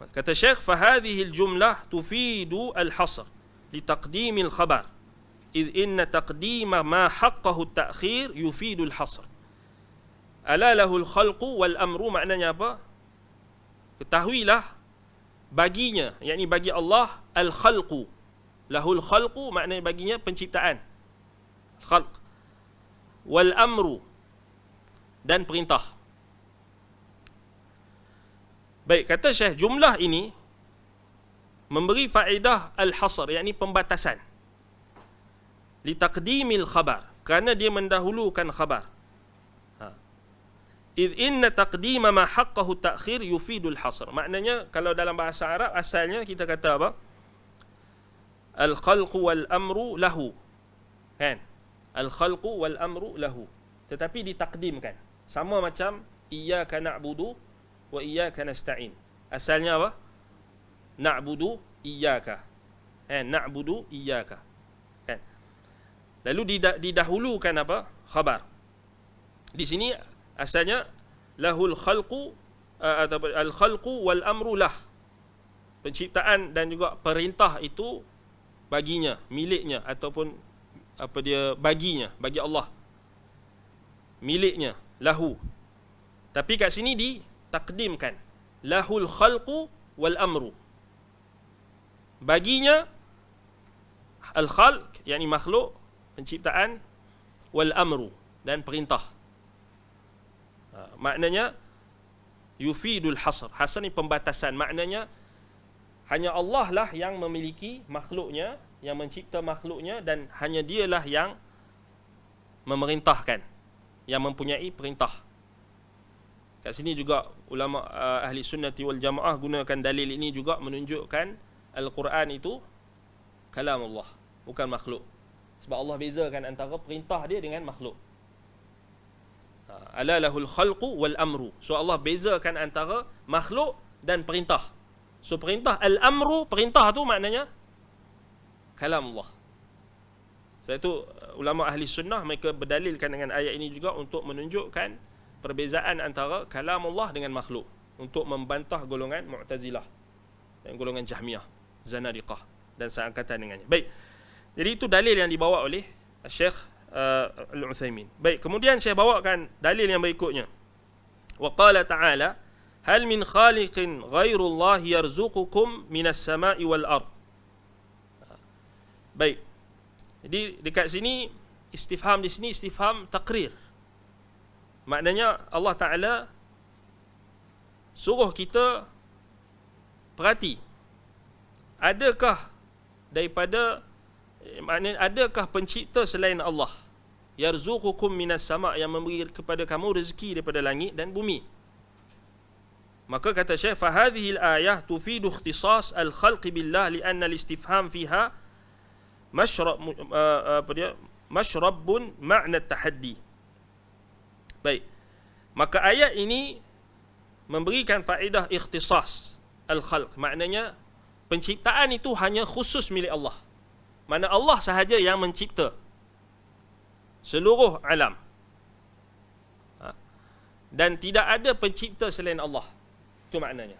[SPEAKER 1] Kata Syekh, فَهَذِهِ الْجُمْلَةِ تُفِيدُ الْحَصْرِ لِتَقْدِيمِ الْخَبَرِ إِذْ إِنَّ تَقْدِيمَ مَا حَقَّهُ التَّأْخِيرِ يُفِيدُ الْحَصْرِ. أَلَا لَهُ الْخَلْقُ وَالْأَمْرُ, maknanya apa? Ketahuilah baginya, yakni bagi Allah, al-khalqu. Lahul khalqu maknanya baginya penciptaan, khalq. Wal amru, dan perintah. Baik, kata Syekh, jumlah ini memberi faedah al-hasr, yakni pembatasan. Li taqdimil khabar, kerana dia mendahulukan khabar. Idh inna taqdima ma haqqahu ta'khir yufidul hasr. Maknanya kalau dalam bahasa Arab asalnya kita kata apa? Al-khalqu wal amru lahu. Kan? Al-khalqu wal amru lahu. Tetapi ditakdimkan. Sama macam iyyaka na'budu wa iyyaka nasta'in. Asalnya apa? Na'budu iyyaka. Na'budu iyyaka. Kan? Lalu didahulukan apa? Khabar. Di sini asalnya lahul khalqu atau al-khalqu wal amru lah. Penciptaan dan juga perintah itu baginya, miliknya, ataupun apa dia baginya, bagi Allah. Miliknya, lahu. Tapi kat sini ditakdimkan lahul khalqu wal amru. Baginya al-khalq, yakni makhluk, penciptaan, wal amru, dan perintah. Maknanya yufidul hasr. Hasr ni pembatasan. Maknanya hanya Allah lah yang memiliki makhluknya, yang mencipta makhluknya, dan hanya dialah yang memerintahkan, yang mempunyai perintah. Kat sini juga ulama ahli sunnati wal jamaah gunakan dalil ini juga menunjukkan Al-Quran itu kalam Allah, bukan makhluk. Sebab Allah bezakan antara perintah dia dengan makhluk. Ala lahul khalqu wal amru. So Allah bezakan antara makhluk dan perintah. So perintah al-amru, perintah tu maknanya kalam Allah. Sebab itu ulama ahli sunnah mereka berdalilkan dengan ayat ini juga untuk menunjukkan perbezaan antara kalam Allah dengan makhluk, untuk membantah golongan Mu'tazilah dan golongan Jahmiyah, Zanadiqah dan seangkatan dengannya. Baik. Jadi itu dalil yang dibawa oleh Syekh Al-Utsaimin. Baik, kemudian Syekh bawakan dalil yang berikutnya. Wa qala ta'ala, hal min khaliqin ghairullahi yarzuqukum minas sama'i wal ard. Baik. Jadi dekat sini istifham di sini istifham taqrir. Maknanya Allah Taala suruh kita perhati. Adakah daripada, maknanya adakah pencipta selain Allah, yarzuqukum minas sama', yang memberi kepada kamu rezeki daripada langit dan bumi? Maka kata Syekh, fa hadhihi al-ayah tufidu ikhtisas al-khalq billah li'anna al-istifham fiha mashrabun ma'na at-tahaddi. Baik. Maka ayat ini memberikan faedah ikhtisas al-khalq, maknanya penciptaan itu hanya khusus milik Allah. Mana Allah sahaja yang mencipta seluruh alam. Dan tidak ada pencipta selain Allah. Itu maknanya.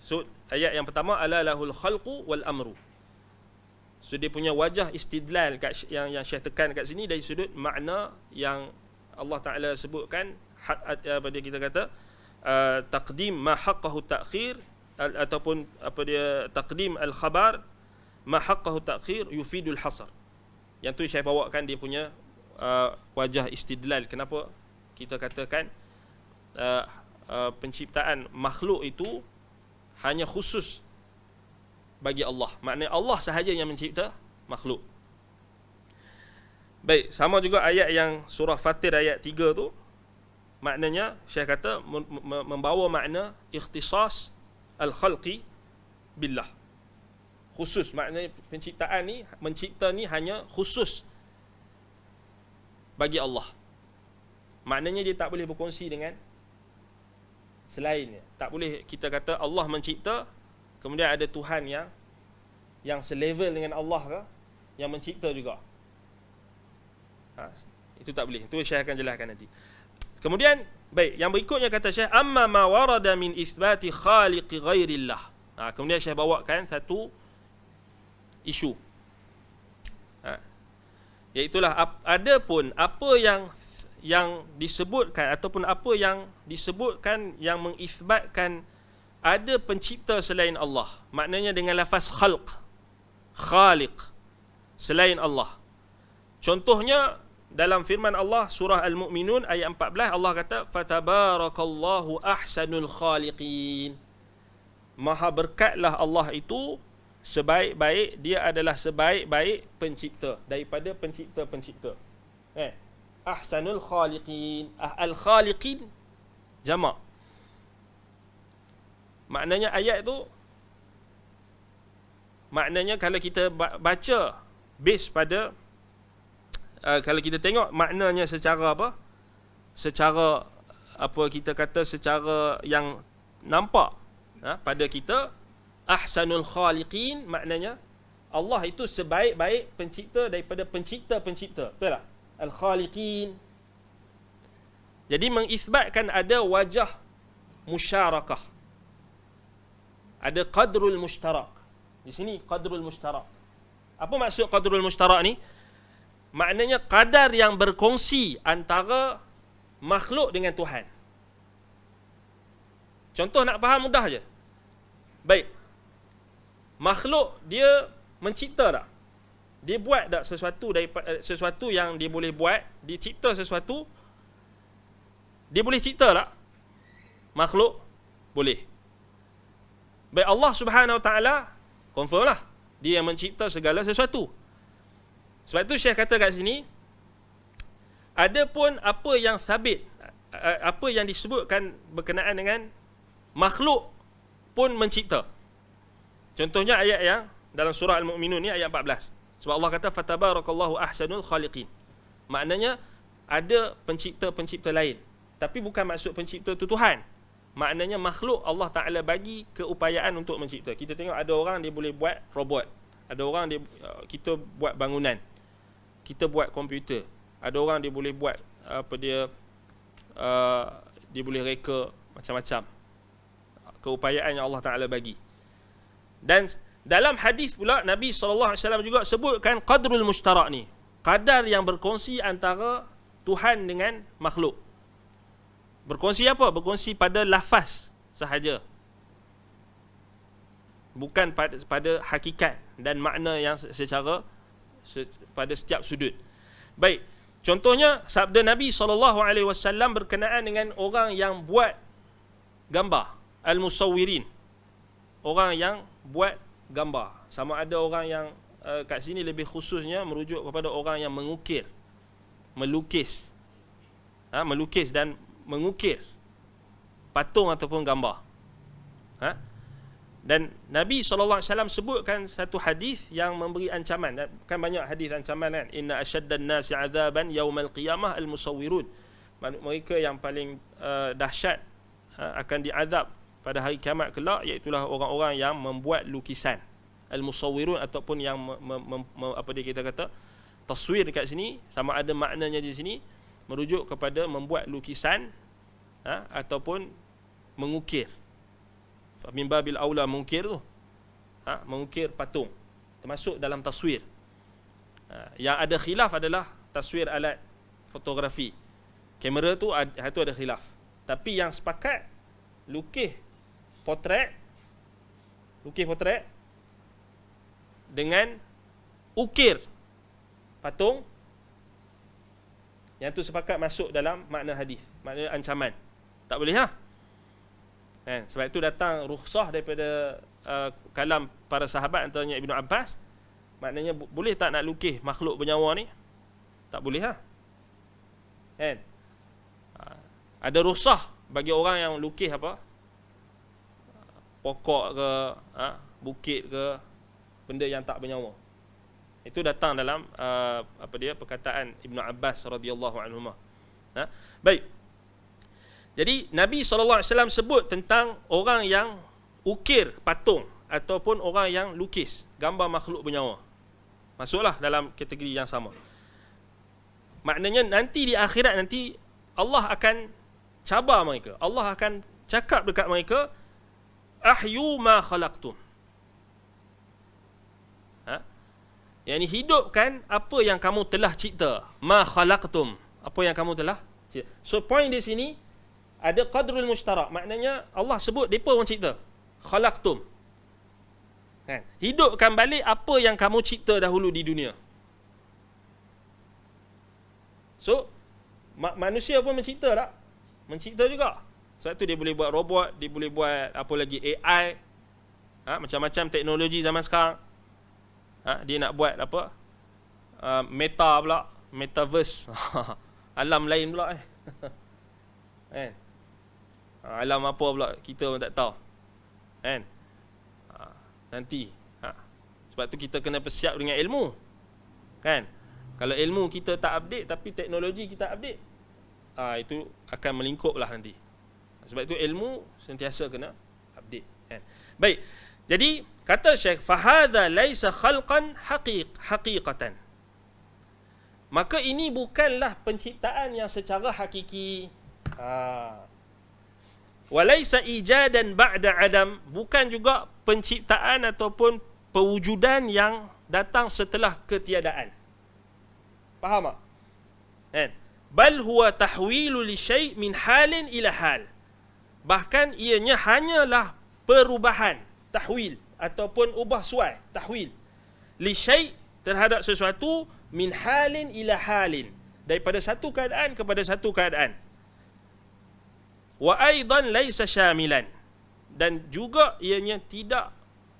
[SPEAKER 1] So ayat yang pertama, ala lahul khalqu wal amru. So dia punya wajah istidlal yang Syekh tekan kat sini dari sudut makna yang Allah Taala sebutkan, apa dia kita kata, taqdim ma haqqahu ta'khir, ataupun apa dia taqdim al-khabar ma haqqahu ta'khir yufidul hasar. Yang tu saya bawakan dia punya wajah istidlal kenapa kita katakan penciptaan makhluk itu hanya khusus bagi Allah. Maknanya Allah sahaja yang mencipta makhluk. Baik, sama juga ayat yang surah Fatir ayat 3 tu, maknanya Syekh kata membawa makna ikhtisas al-khalqi billah. Khusus, maknanya penciptaan ni, mencipta ni hanya khusus bagi Allah. Maknanya dia tak boleh berkongsi dengan selainnya. Tak boleh kita kata Allah mencipta, kemudian ada Tuhan yang selevel dengan Allah ke, yang mencipta juga. Itu tak boleh. Itu Syekh akan jelaskan nanti. Kemudian, baik, yang berikutnya kata Syekh, amma ma warada min itsbati khaliqi ghairillah. Kemudian Syekh bawakan satu isu. Iaitulah adapun apa yang disebutkan ataupun apa yang disebutkan yang mengisbatkan ada pencipta selain Allah. Maknanya dengan lafaz khalq, khaliq, selain Allah. Contohnya dalam firman Allah surah Al-Mu'minun ayat 14, Allah kata fatabarakallahu ahsanul khaliqin. Maha berkatlah Allah itu, sebaik-baik, dia adalah sebaik-baik pencipta daripada pencipta-pencipta. Ahsanul khaliqin, al-khaliqin jamak. Maknanya ayat tu, maknanya kalau kita baca base pada kalau kita tengok maknanya secara apa? Secara apa kita kata, secara yang nampak pada kita, ahsanul khaliqin maknanya Allah itu sebaik-baik pencipta daripada pencipta-pencipta. Betul tak? Al-khaliqin. Jadi mengisbatkan ada wajah musyarakah. Ada qadrul mushtarak. Di sini qadrul mushtarak. Apa maksud qadrul mushtarak ni? Maknanya kadar yang berkongsi antara makhluk dengan Tuhan. Contoh nak faham mudah je. Baik. Makhluk dia mencipta tak? Dia buat tak sesuatu yang dia boleh buat, dia cipta sesuatu, dia boleh cipta tak? Makhluk boleh. Baik, Allah Subhanahu Wa Taala confirm lah, dia yang mencipta segala sesuatu. Sebab tu Syekh kata kat sini, adapun apa yang sabit, apa yang disebutkan berkenaan dengan makhluk pun mencipta. Contohnya ayat yang dalam surah Al-Mu'minun ni ayat 14. Sebab Allah kata fatabarakallahu ahsanul khaliqin. Maknanya ada pencipta-pencipta lain. Tapi bukan maksud pencipta tu Tuhan. Maknanya makhluk Allah Ta'ala bagi keupayaan untuk mencipta. Kita tengok ada orang dia boleh buat robot. Ada orang kita buat bangunan. Kita buat komputer. Ada orang dia boleh buat dia boleh reka macam-macam keupayaan yang Allah Ta'ala bagi. Dan dalam hadis pula Nabi SAW juga sebutkan qadrul mushtarak ni, kadar yang berkongsi antara Tuhan dengan makhluk. Berkongsi apa? Berkongsi pada lafaz sahaja, bukan pada hakikat dan makna yang secara pada setiap sudut. Baik, contohnya sabda Nabi SAW berkenaan dengan orang yang buat gambar, al-musawwirin, orang yang buat gambar. Sama ada orang yang kat sini lebih khususnya merujuk kepada orang yang mengukir, melukis, melukis dan mengukir patung ataupun gambar. Dan Nabi SAW sebutkan satu hadis yang memberi ancaman. Kan banyak hadis ancaman kan. Inna asyaddan nasi azaban yaumal qiyamah al-musawwirun. Mereka yang paling dahsyat akan diazab pada hari kiamat kelak, iaitulah orang-orang yang membuat lukisan. Al-musawwirun ataupun yang apa dia kita kata taswir dekat sini, sama ada maknanya di sini merujuk kepada membuat lukisan ataupun mengukir. Min babil aula mengukir tu, mengukir patung termasuk dalam taswir. Yang ada khilaf adalah taswir alat fotografi, kamera tu ada khilaf. Tapi yang sepakat lukis potret dengan ukir patung, yang tu sepakat masuk dalam makna hadis, makna ancaman. Tak boleh sebab itu datang rukhsah daripada kalam para sahabat, antaranya Ibnu Abbas. Maknanya boleh tak nak lukis makhluk bernyawa ni? Tak boleh ada rukhsah bagi orang yang lukis apa, pokok ke bukit ke, benda yang tak bernyawa. Itu datang dalam perkataan Ibnu Abbas radhiyallahu anhuma. Baik. Jadi Nabi SAW sebut tentang orang yang ukir patung ataupun orang yang lukis gambar makhluk bernyawa. Masuklah dalam kategori yang sama. Maknanya nanti di akhirat nanti Allah akan cabar mereka. Allah akan cakap dekat mereka, ahyu ma khalaqtum. Yang ini hidupkan apa yang kamu telah cipta. Ma khalaqtum, apa yang kamu telah cipta. So point di sini ada qadrul mushtarak. Maknanya Allah sebut depa orang cipta. Khalaqtum. Hidupkan balik apa yang kamu cipta dahulu di dunia. So manusia pun mencipta tak? Mencipta juga. Sebab tu dia boleh buat robot, dia boleh buat apa lagi, AI, macam-macam teknologi zaman sekarang. Dia nak buat apa, meta pula, metaverse. Alam lain pula alam apa pula kita pun tak tahu nanti. Sebab tu kita kena bersiap dengan ilmu kan. Kalau ilmu kita tak update tapi teknologi kita update, itu akan melingkup lah nanti. Sebab itu ilmu sentiasa kena update Baik, jadi kata Syekh, fahadha laisa khalqan haqiqatan. Maka ini bukanlah penciptaan yang secara hakiki. Walaisa ijadan ba'da adam, bukan juga penciptaan ataupun pewujudan yang datang setelah ketiadaan. Faham tak? Bal huwa tahwilu li syai' min halin ila hal. Bahkan ianya hanyalah perubahan, tahwil ataupun ubah suai, tahwil. Li syai' terhadap sesuatu, min halin ila halin, daripada satu keadaan kepada satu keadaan. Wa aidan laisa syamilan, dan juga ianya tidak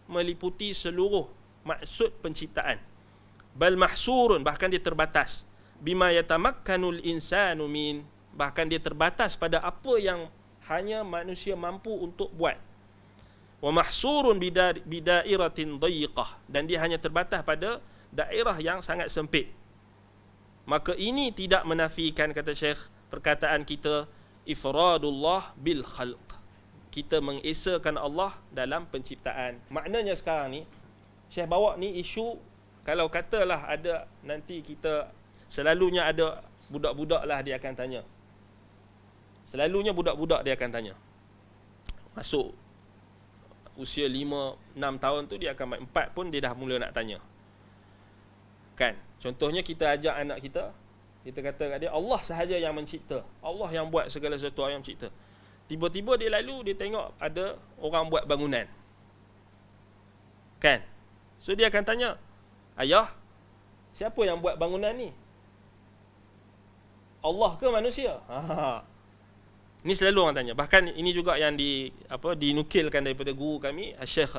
[SPEAKER 1] meliputi seluruh maksud penciptaan. Bal mahsurun, bahkan dia terbatas. Bima yatamakkanul insanu min bahkan dia terbatas pada apa yang hanya manusia mampu untuk buat. Wa mahsurun bidairatin dayiqah, dan dia hanya terbatas pada daerah yang sangat sempit. Maka ini tidak menafikan, kata Syekh, perkataan kita ifradullah bil khalq. Kita mengesakan Allah dalam penciptaan. Maknanya sekarang ni Syekh bawa ni isu, kalau katalah ada nanti kita, selalunya ada budak-budak lah dia akan tanya. Selalunya budak-budak dia akan tanya. Masuk usia 5, 6 tahun tu dia akan 4 pun dia dah mula nak tanya. Kan? Contohnya kita ajak anak kita kata kat dia, Allah sahaja yang mencipta. Allah yang buat segala sesuatu yang mencipta. Tiba-tiba dia lalu dia tengok ada orang buat bangunan. Kan? So dia akan tanya, ayah, siapa yang buat bangunan ni? Allah ke manusia? Ini selalu orang tanya. Bahkan ini juga yang dinukilkan daripada guru kami, Syekh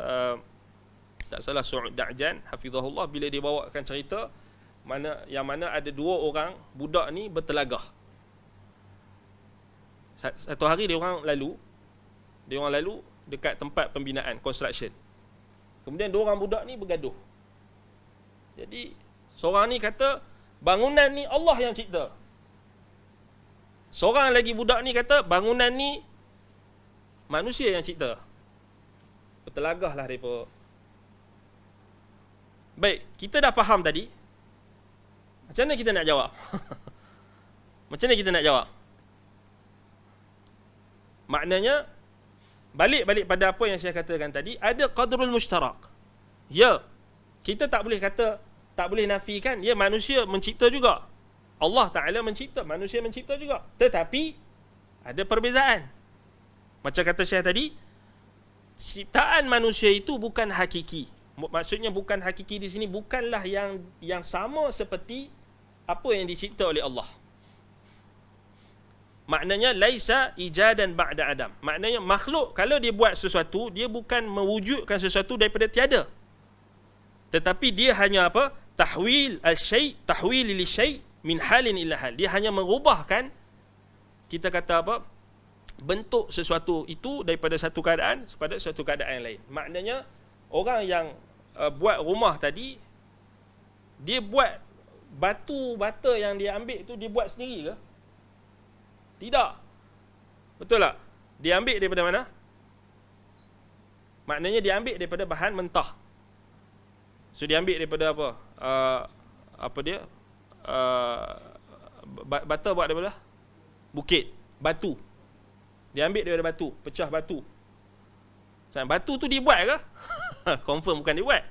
[SPEAKER 1] tak salah Su'ud Da'jan hafizahullah, bila dia bawakan cerita yang mana ada 2 orang budak ni bertelagah. Satu hari dia orang lalu dekat tempat pembinaan construction. Kemudian 2 orang budak ni bergaduh. Jadi seorang ni kata bangunan ni Allah yang cipta. Seorang lagi budak ni kata bangunan ni manusia yang cipta. Bertelagah lah mereka. Baik, kita dah faham tadi. Macam mana kita nak jawab? Macam mana kita nak jawab? Maknanya, balik pada apa yang saya katakan tadi, ada qadrul mushtarak. Ya, kita tak boleh kata, tak boleh nafikan, ya manusia mencipta juga. Allah Ta'ala mencipta, manusia mencipta juga. Tetapi, ada perbezaan. Macam kata Syekh tadi, ciptaan manusia itu bukan hakiki. Maksudnya bukan hakiki di sini, bukanlah yang sama seperti apa yang dicipta oleh Allah. Maknanya, laisa ijadan ba'da adam. Maknanya, makhluk kalau dia buat sesuatu, dia bukan mewujudkan sesuatu daripada tiada. Tetapi dia hanya apa? Tahwil al-syai', tahwil li-syai' min halin ila hal. Dia hanya mengubahkan, kita kata apa, bentuk sesuatu itu daripada satu keadaan kepada satu keadaan yang lain. Maknanya orang yang buat rumah tadi, dia buat batu bata yang dia ambil tu dia buat sendiri ke? Tidak. Betul tak? Dia ambil daripada mana? Maknanya dia ambil daripada bahan mentah. So dia ambil daripada apa? Bata buat daripada bukit, batu. Dia ambil daripada batu, pecah batu. Batu tu dia buat ke? Confirm bukan dia buat.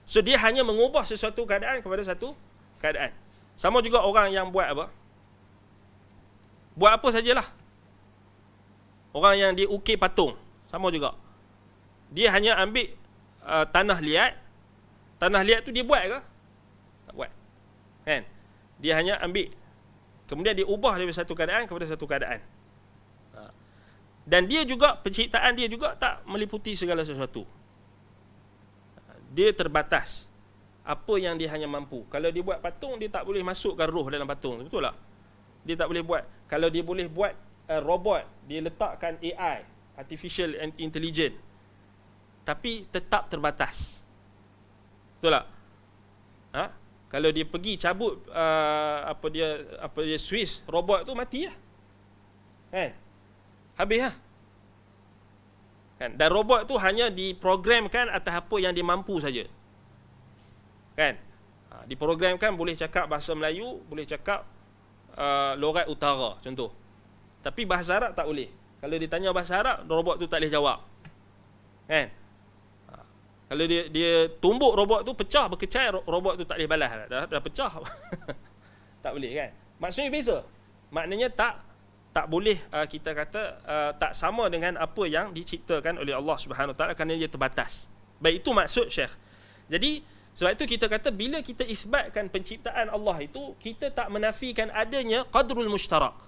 [SPEAKER 1] So dia hanya mengubah sesuatu keadaan kepada satu keadaan. Sama juga orang yang buat apa? Buat apa sajalah. Orang yang dia ukir patung, sama juga. Dia hanya ambil tanah liat. Tanah liat tu dia buat ke? Tak buat. Kan? Dia hanya ambil, kemudian dia ubah dari satu keadaan kepada satu keadaan. Dan dia juga, penciptaan dia juga tak meliputi segala sesuatu. Dia terbatas. Apa yang dia hanya mampu. Kalau dia buat patung, dia tak boleh masukkan roh dalam patung. Betul tak? Dia tak boleh buat. Kalau dia boleh buat robot, dia letakkan AI, Artificial Intelligence. Tapi tetap terbatas. Betul tak? Kalau dia pergi cabut apa dia Swiss robot tu, mati lah. Kan? Habis lah. Kan? Dan robot tu hanya diprogramkan atas apa yang dia mampu saja. Kan? Diprogramkan boleh cakap bahasa Melayu, boleh cakap logat utara contoh. Tapi bahasa Arab tak boleh. Kalau ditanya bahasa Arab, robot tu tak boleh jawab. Kan? Kalau dia tumbuk robot tu pecah, berkecai, robot tu tak boleh balas. Dah pecah. Tak boleh kan? Maksudnya beza. Maknanya tak boleh kita kata tak sama dengan apa yang diciptakan oleh Allah Subhanahu Wa Taala, kerana dia terbatas. Baik, itu maksud Syekh. Jadi sebab itu kita kata bila kita isbatkan penciptaan Allah itu, kita tak menafikan adanya qadrul mushtarak.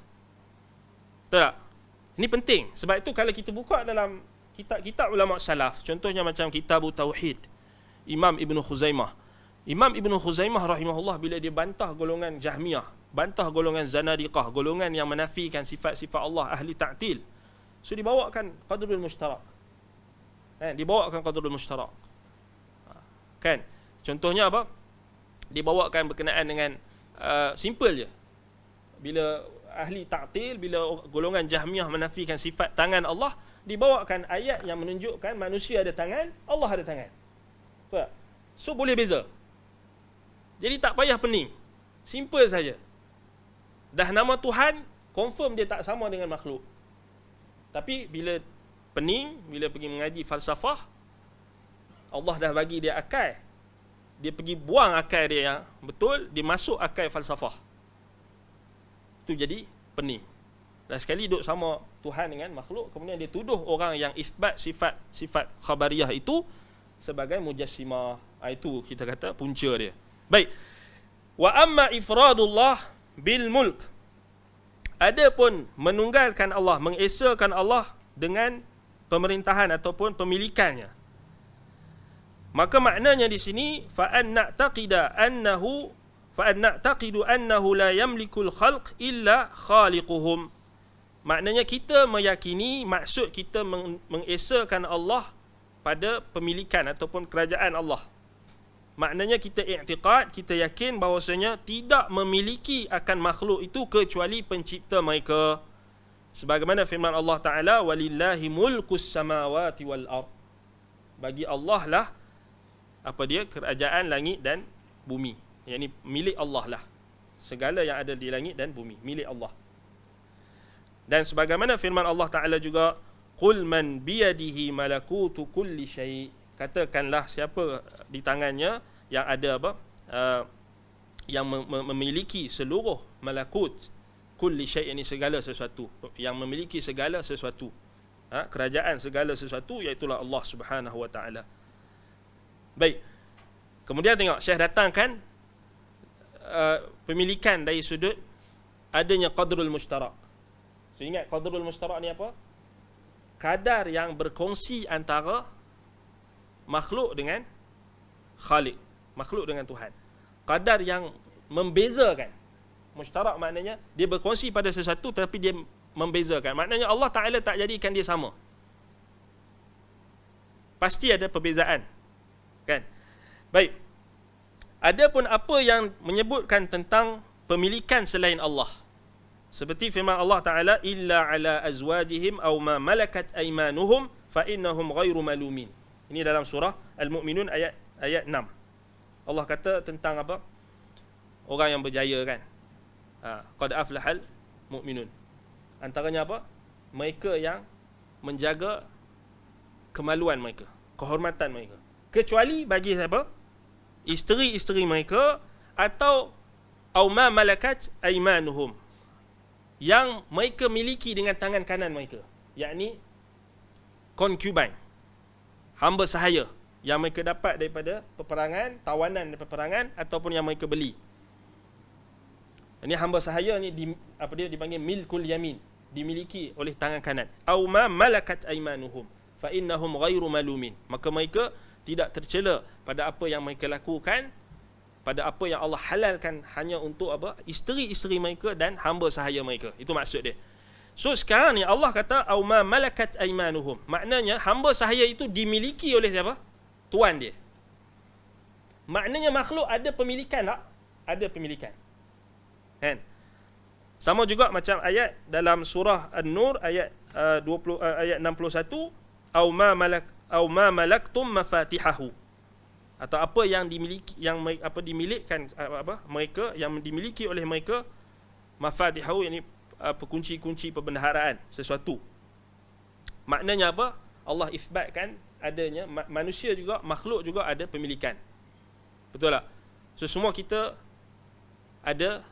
[SPEAKER 1] Betul tak? Ini penting. Sebab itu kalau kita buka dalam kitab-kitab ulama salaf, contohnya macam Kitab Tauhid Imam Ibn Khuzaimah. Imam Ibn Khuzaimah rahimahullah, bila dia bantah golongan Jahmiyah bantah golongan zanadiqah, golongan yang menafikan sifat-sifat Allah, ahli ta'til. So dibawakan qadrul mushtarak. Dibawakan qadrul mushtarak. Kan? Contohnya apa? Dibawakan berkenaan dengan simple je. Bila ahli ta'til, bila golongan Jahmiyah menafikan sifat tangan Allah, dibawakan ayat yang menunjukkan manusia ada tangan, Allah ada tangan. Betul? So boleh beza. Jadi tak payah pening. Simple saja. Dah nama Tuhan, confirm dia tak sama dengan makhluk. Tapi bila pening, bila pergi mengaji falsafah, Allah dah bagi dia akal. Dia pergi buang akal dia yang betul, dia masuk akal falsafah. Itu jadi pening. Dan sekali duduk sama Tuhan dengan makhluk, kemudian dia tuduh orang yang isbat sifat khabariyah itu sebagai mujassimah. Itu kita kata punca dia. Baik. Wa amma ifradullah bil mulk. Adapun menunggalkan Allah, mengesakan Allah dengan pemerintahan ataupun pemilikannya. Maka maknanya di sini fa an na'taqidu annahu la yamlikul khalq illa khaliquhum. Maknanya kita meyakini, maksud kita mengesakan Allah pada pemilikan ataupun kerajaan Allah. Maknanya kita i'tiqad, kita yakin bahawasanya tidak memiliki akan makhluk itu kecuali pencipta mereka. Sebagaimana firman Allah Ta'ala, walillahi mulkus samawati wal ard. Bagi Allah lah kerajaan langit dan bumi. Yang ini milik Allah lah. Segala yang ada di langit dan bumi milik Allah. Dan sebagaimana firman Allah Ta'ala juga, qul man biyadihi malakutu kulli syai'. Katakanlah siapa di tangannya yang ada yang memiliki seluruh malakut kulli syai', ini segala sesuatu, yang memiliki segala sesuatu, kerajaan segala sesuatu, iaitulah Allah Subhanahu wa taala. Baik. Kemudian tengok Syekh datangkan pemilikan dari sudut adanya qadrul mushtarak. So ingat qadrul mushtarak ni apa? Kadar yang berkongsi antara makhluk dengan Khalik, makhluk dengan Tuhan. Kadar yang membezakan. Mushtarak maknanya dia berkongsi pada sesuatu tapi dia membezakan. Maknanya Allah Ta'ala tak jadikan dia sama. Pasti ada perbezaan. Kan? Baik. Adapun apa yang menyebutkan tentang pemilikan selain Allah. Seperti firman Allah Ta'ala, illa ala azwajihim aw ma malakat aymanuhum fa innahum ghairu malumin. Ini dalam surah Al-Mu'minun ayat 6. Allah kata tentang apa? Orang yang berjaya kan. Qad aflahal mu'minun. Antaranya apa? Mereka yang menjaga kemaluan mereka, kehormatan mereka. Kecuali bagi siapa? Isteri-isteri mereka atau auma malakat aymanuhum, yang mereka miliki dengan tangan kanan mereka, yakni concubine, hamba sahaya yang mereka dapat daripada peperangan, tawanan daripada peperangan ataupun yang mereka beli. Ini hamba sahaya ni dipanggil milkul yamin, dimiliki oleh tangan kanan. Aw ma malakat aymanuhum fa innahum ghairu malumin. Maka mereka tidak tercela pada apa yang mereka lakukan, pada apa yang Allah halalkan hanya untuk isteri-isteri mereka dan hamba sahaya mereka. Itu maksud dia. So sekarang ni Allah kata aw ma malakat aymanuhum. Maknanya hamba sahaya itu dimiliki oleh siapa? Tuan dia. Maknanya makhluk ada pemilikan tak? Ada pemilikan. Kan? Sama juga macam ayat dalam surah An-Nur ayat 61, aw ma malaktum mafatihahu. Atau apa yang dimiliki, yang dimilikkan mereka, yang dimiliki oleh mereka, mafatihahu, yakni kunci-kunci perbendaharaan sesuatu. Maknanya apa? Allah isbatkan adanya manusia juga, makhluk juga ada pemilikan. Betul tak? So semua kita ada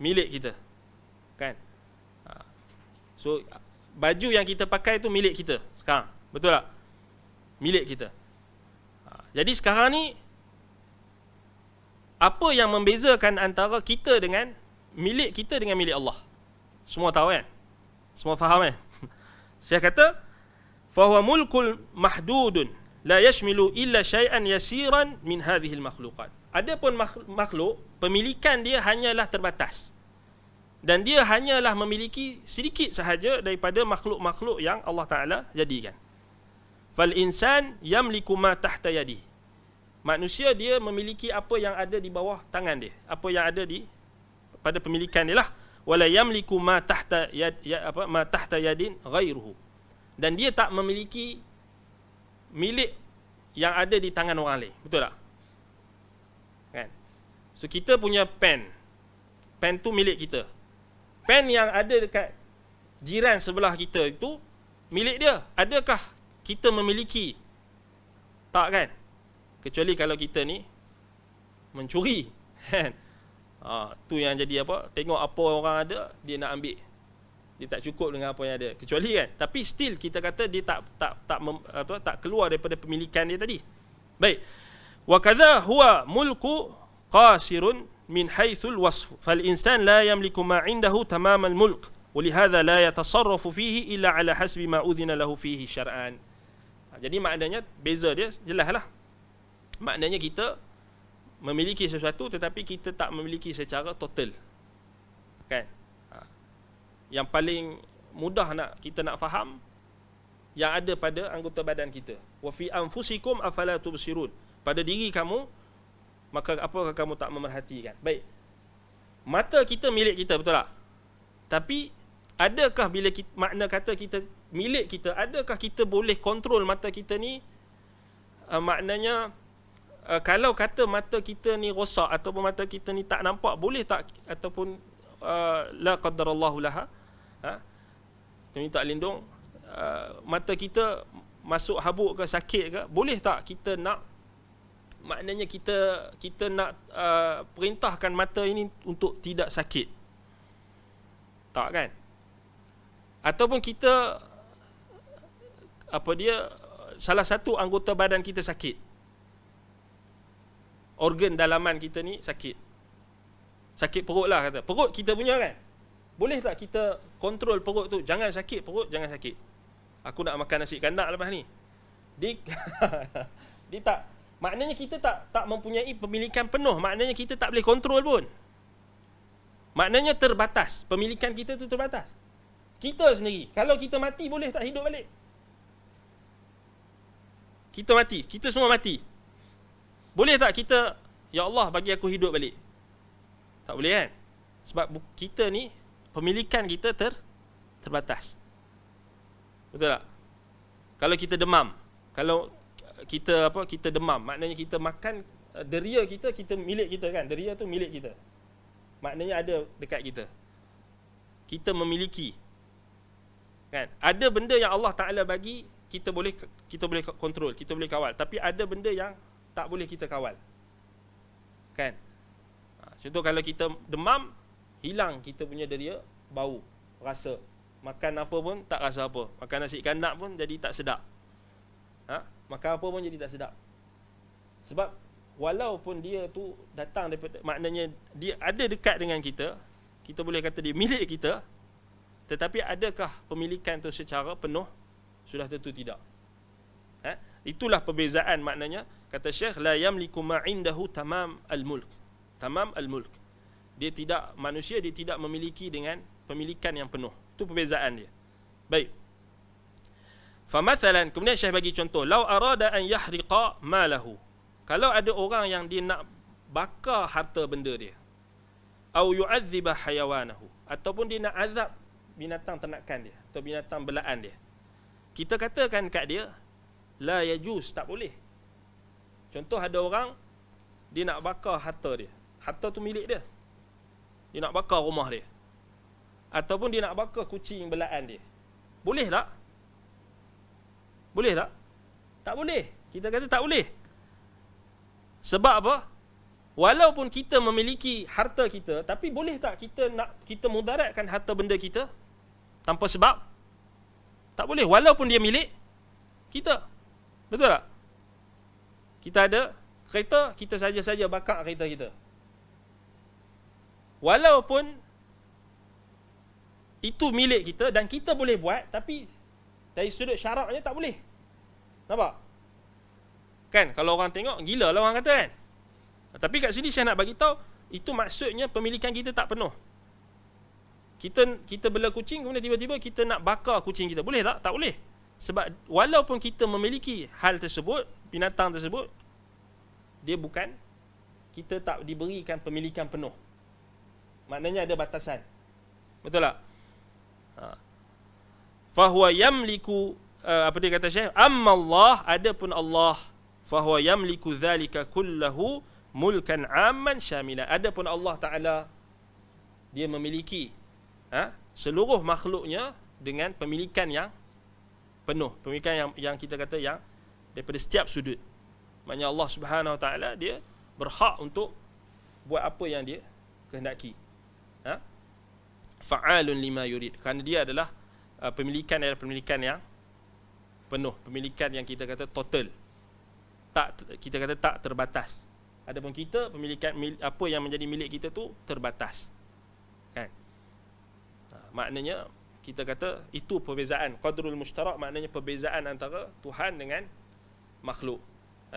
[SPEAKER 1] milik kita. Kan? So baju yang kita pakai itu milik kita sekarang. Betul tak? Milik kita. Jadi sekarang ni apa yang membezakan antara kita dengan milik kita dengan milik Allah? Semua tahu kan? Semua faham kan? Saya kata fahuwa mulkul mahdudun la yashmilu illa syai'an yasiran min hadhihi al-makhluqat. Adapun makhluk, pemilikan dia hanyalah terbatas. Dan dia hanyalah memiliki sedikit sahaja daripada makhluk-makhluk yang Allah Ta'ala jadikan. Fal insan yamliku ma tahta yadi. Manusia dia memiliki apa yang ada di bawah tangan dia, apa yang ada di pada pemilikan dia lah. Wala yamliku ma tahta ma tahta yadin ghairuhu. Dan dia tak memiliki milik yang ada di tangan orang lain. Betul tak? Kan? So kita punya pen tu milik kita. Pen yang ada dekat jiran sebelah kita itu milik dia. Adakah kita memiliki? Tak kan? Kecuali kalau kita ni mencuri. Kan? Tu yang jadi apa? Tengok apa orang ada, dia nak ambil. Dia tak cukup dengan apa yang ada. Kecuali kan? Tapi still kita kata dia tak keluar daripada pemilikan dia tadi. Baik. Wa kadza huwa mulku qasirun min haitsul wasf. Fal insan la yamliku ma 'indahu tamam al mulk. ولهذا لا يتصرف فيه إلا على حسب ما أذن له فيه شرعا. Jadi maknanya beza dia jelaslah. Maknanya kita memiliki sesuatu tetapi kita tak memiliki secara total. Kan? Yang paling mudah kita nak faham yang ada pada anggota badan kita. Wa fi anfusikum afala tubsirun. Pada diri kamu, maka apakah kamu tak memerhatikan? Baik. Mata kita milik kita, betul tak? Tapi adakah bila kita, makna kata kita milik kita, adakah kita boleh kontrol mata kita ni? Maknanya kalau kata mata kita ni rosak ataupun mata kita ni tak nampak, boleh tak ataupun la qaddarallahu laha, kita minta lindung, mata kita masuk habuk ke sakit ke, boleh tak kita nak, maknanya kita nak perintahkan mata ini untuk tidak sakit? Tak kan? Ataupun kita salah satu anggota badan kita sakit, organ dalaman kita ni sakit perut lah kata, perut kita punya kan, boleh tak kita kontrol perut tu, jangan sakit perut, jangan sakit, aku nak makan nasi kandak lepas ni, dia tak, maknanya kita tak mempunyai pemilikan penuh, maknanya kita tak boleh kontrol pun, maknanya terbatas, pemilikan kita tu terbatas. Kita sendiri, kalau kita mati, boleh tak hidup balik? Kita mati, kita semua mati, boleh tak kita, ya Allah bagi aku hidup balik? Tak boleh kan? Sebab kita ni, pemilikan kita terbatas. Betul tak? Kalau kita demam, kalau kita demam, maknanya kita makan, deria kita milik kita kan, deria tu milik kita, maknanya ada dekat kita, kita memiliki kan. Ada benda yang Allah Ta'ala bagi, kita boleh kontrol, kita boleh kawal, tapi ada benda yang tak boleh kita kawal kan. Contoh kalau kita demam, hilang kita punya deria bau, rasa, makan apa pun tak rasa apa, makan nasi kandak pun jadi tak sedap, makan apa pun jadi tak sedap. Sebab walaupun dia tu datang daripada, maknanya dia ada dekat dengan kita, kita boleh kata dia milik kita, tetapi adakah pemilikan tu secara penuh? Sudah tentu tidak. Itulah perbezaan, maknanya kata Syekh, la yamliku ma 'indahu tamam al-mulk. Tamam al-mulk. Manusia dia tidak memiliki dengan pemilikan yang penuh. Itu perbezaan dia. Baik. Famathalan, kemudian Syekh bagi contoh, law arada an yahriqa malahu. Kalau ada orang yang dia nak bakar harta benda dia, au yu'adziba hayawanahu, ataupun dia nak azab binatang ternakan dia atau binatang belaan dia, kita katakan kat dia la yajuz, tak boleh. Contoh, ada orang dia nak bakar harta dia, harta tu milik dia, dia nak bakar rumah dia, ataupun dia nak bakar kucing belaan dia, boleh tak? Boleh tak? Tak boleh. Kita kata tak boleh. Sebab apa? Walaupun kita memiliki harta kita, tapi boleh tak kita mudaratkan harta benda kita tanpa sebab? Tak boleh, walaupun dia milik kita. Betul tak? Kita ada kereta, kita saja-saja bakar kereta kita, walaupun itu milik kita dan kita boleh buat, tapi dari sudut syaraknya tak boleh. Nampak? Kan, kalau orang tengok, gila lah orang kata kan. Tapi kat sini saya nak bagi tahu, itu maksudnya pemilikan kita tak penuh. Kita bela kucing, kemudian tiba-tiba kita nak bakar kucing kita. Boleh tak? Tak boleh. Sebab walaupun kita memiliki hal tersebut, binatang tersebut, dia bukan, kita tak diberikan pemilikan penuh. Maknanya ada batasan. Betul tak? Fahuwa yamliku, apa dia kata Syekh? Amma Allah, adapun Allah, fahuwa yamliku dzalika kullahu mulkan amman syamila. Adapun Allah Ta'ala, dia memiliki seluruh makhluknya dengan pemilikan yang penuh. Pemilikan yang kita kata yang daripada setiap sudut. Maknanya Allah Subhanahu Wa Ta'ala, dia berhak untuk buat apa yang dia kehendaki. Fa'alun lima yurid. Kerana dia adalah pemilikan adalah pemilikan yang penuh, pemilikan yang kita kata total. Kita kata tak terbatas. Adapun kita, pemilikan apa yang menjadi milik kita tu terbatas. Kan? Maknanya kita kata itu perbezaan qadrul mushtarak, maknanya perbezaan antara Tuhan dengan makhluk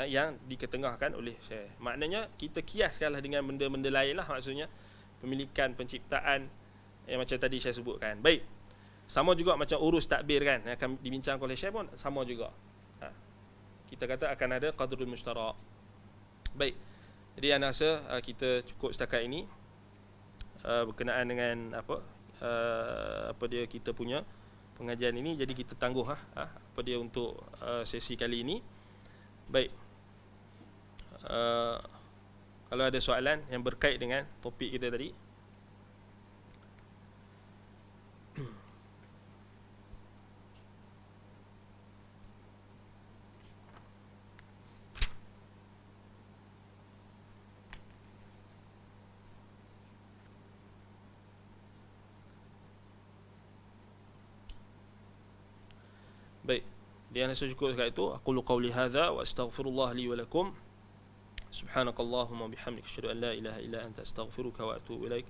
[SPEAKER 1] yang diketengahkan oleh Syekh. Maknanya kita kiaskanlah dengan benda-benda lain lah, maksudnya pemilikan, penciptaan yang macam tadi saya sebutkan. Baik. Sama juga macam urus takbir kan, yang akan dibincangkan oleh Syekh pun sama juga. Kita kata akan ada qadrul mushtarak. Baik. Jadi saya rasa kita cukup setakat ini berkenaan dengan apa dia kita punya pengajian ini. Jadi kita tangguh apa dia untuk sesi kali ini. Baik. Kalau ada soalan yang berkait dengan topik kita tadi. Baik, dia rasa cukup dekat itu. Aqulu qawli hadza wa astaghfirullah li wa lakum. Subhanakallahumma bihamdika asyhadu an la ilaha illa anta astaghfiruka wa atubu ilaik.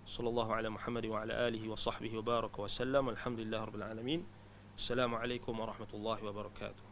[SPEAKER 1] Sallallahu ala Muhammad wa ala alihi wa sahbihi wa baraka wa sallam. Alhamdulillah rabbil alamin. Assalamualaikum warahmatullahi wabarakatuh.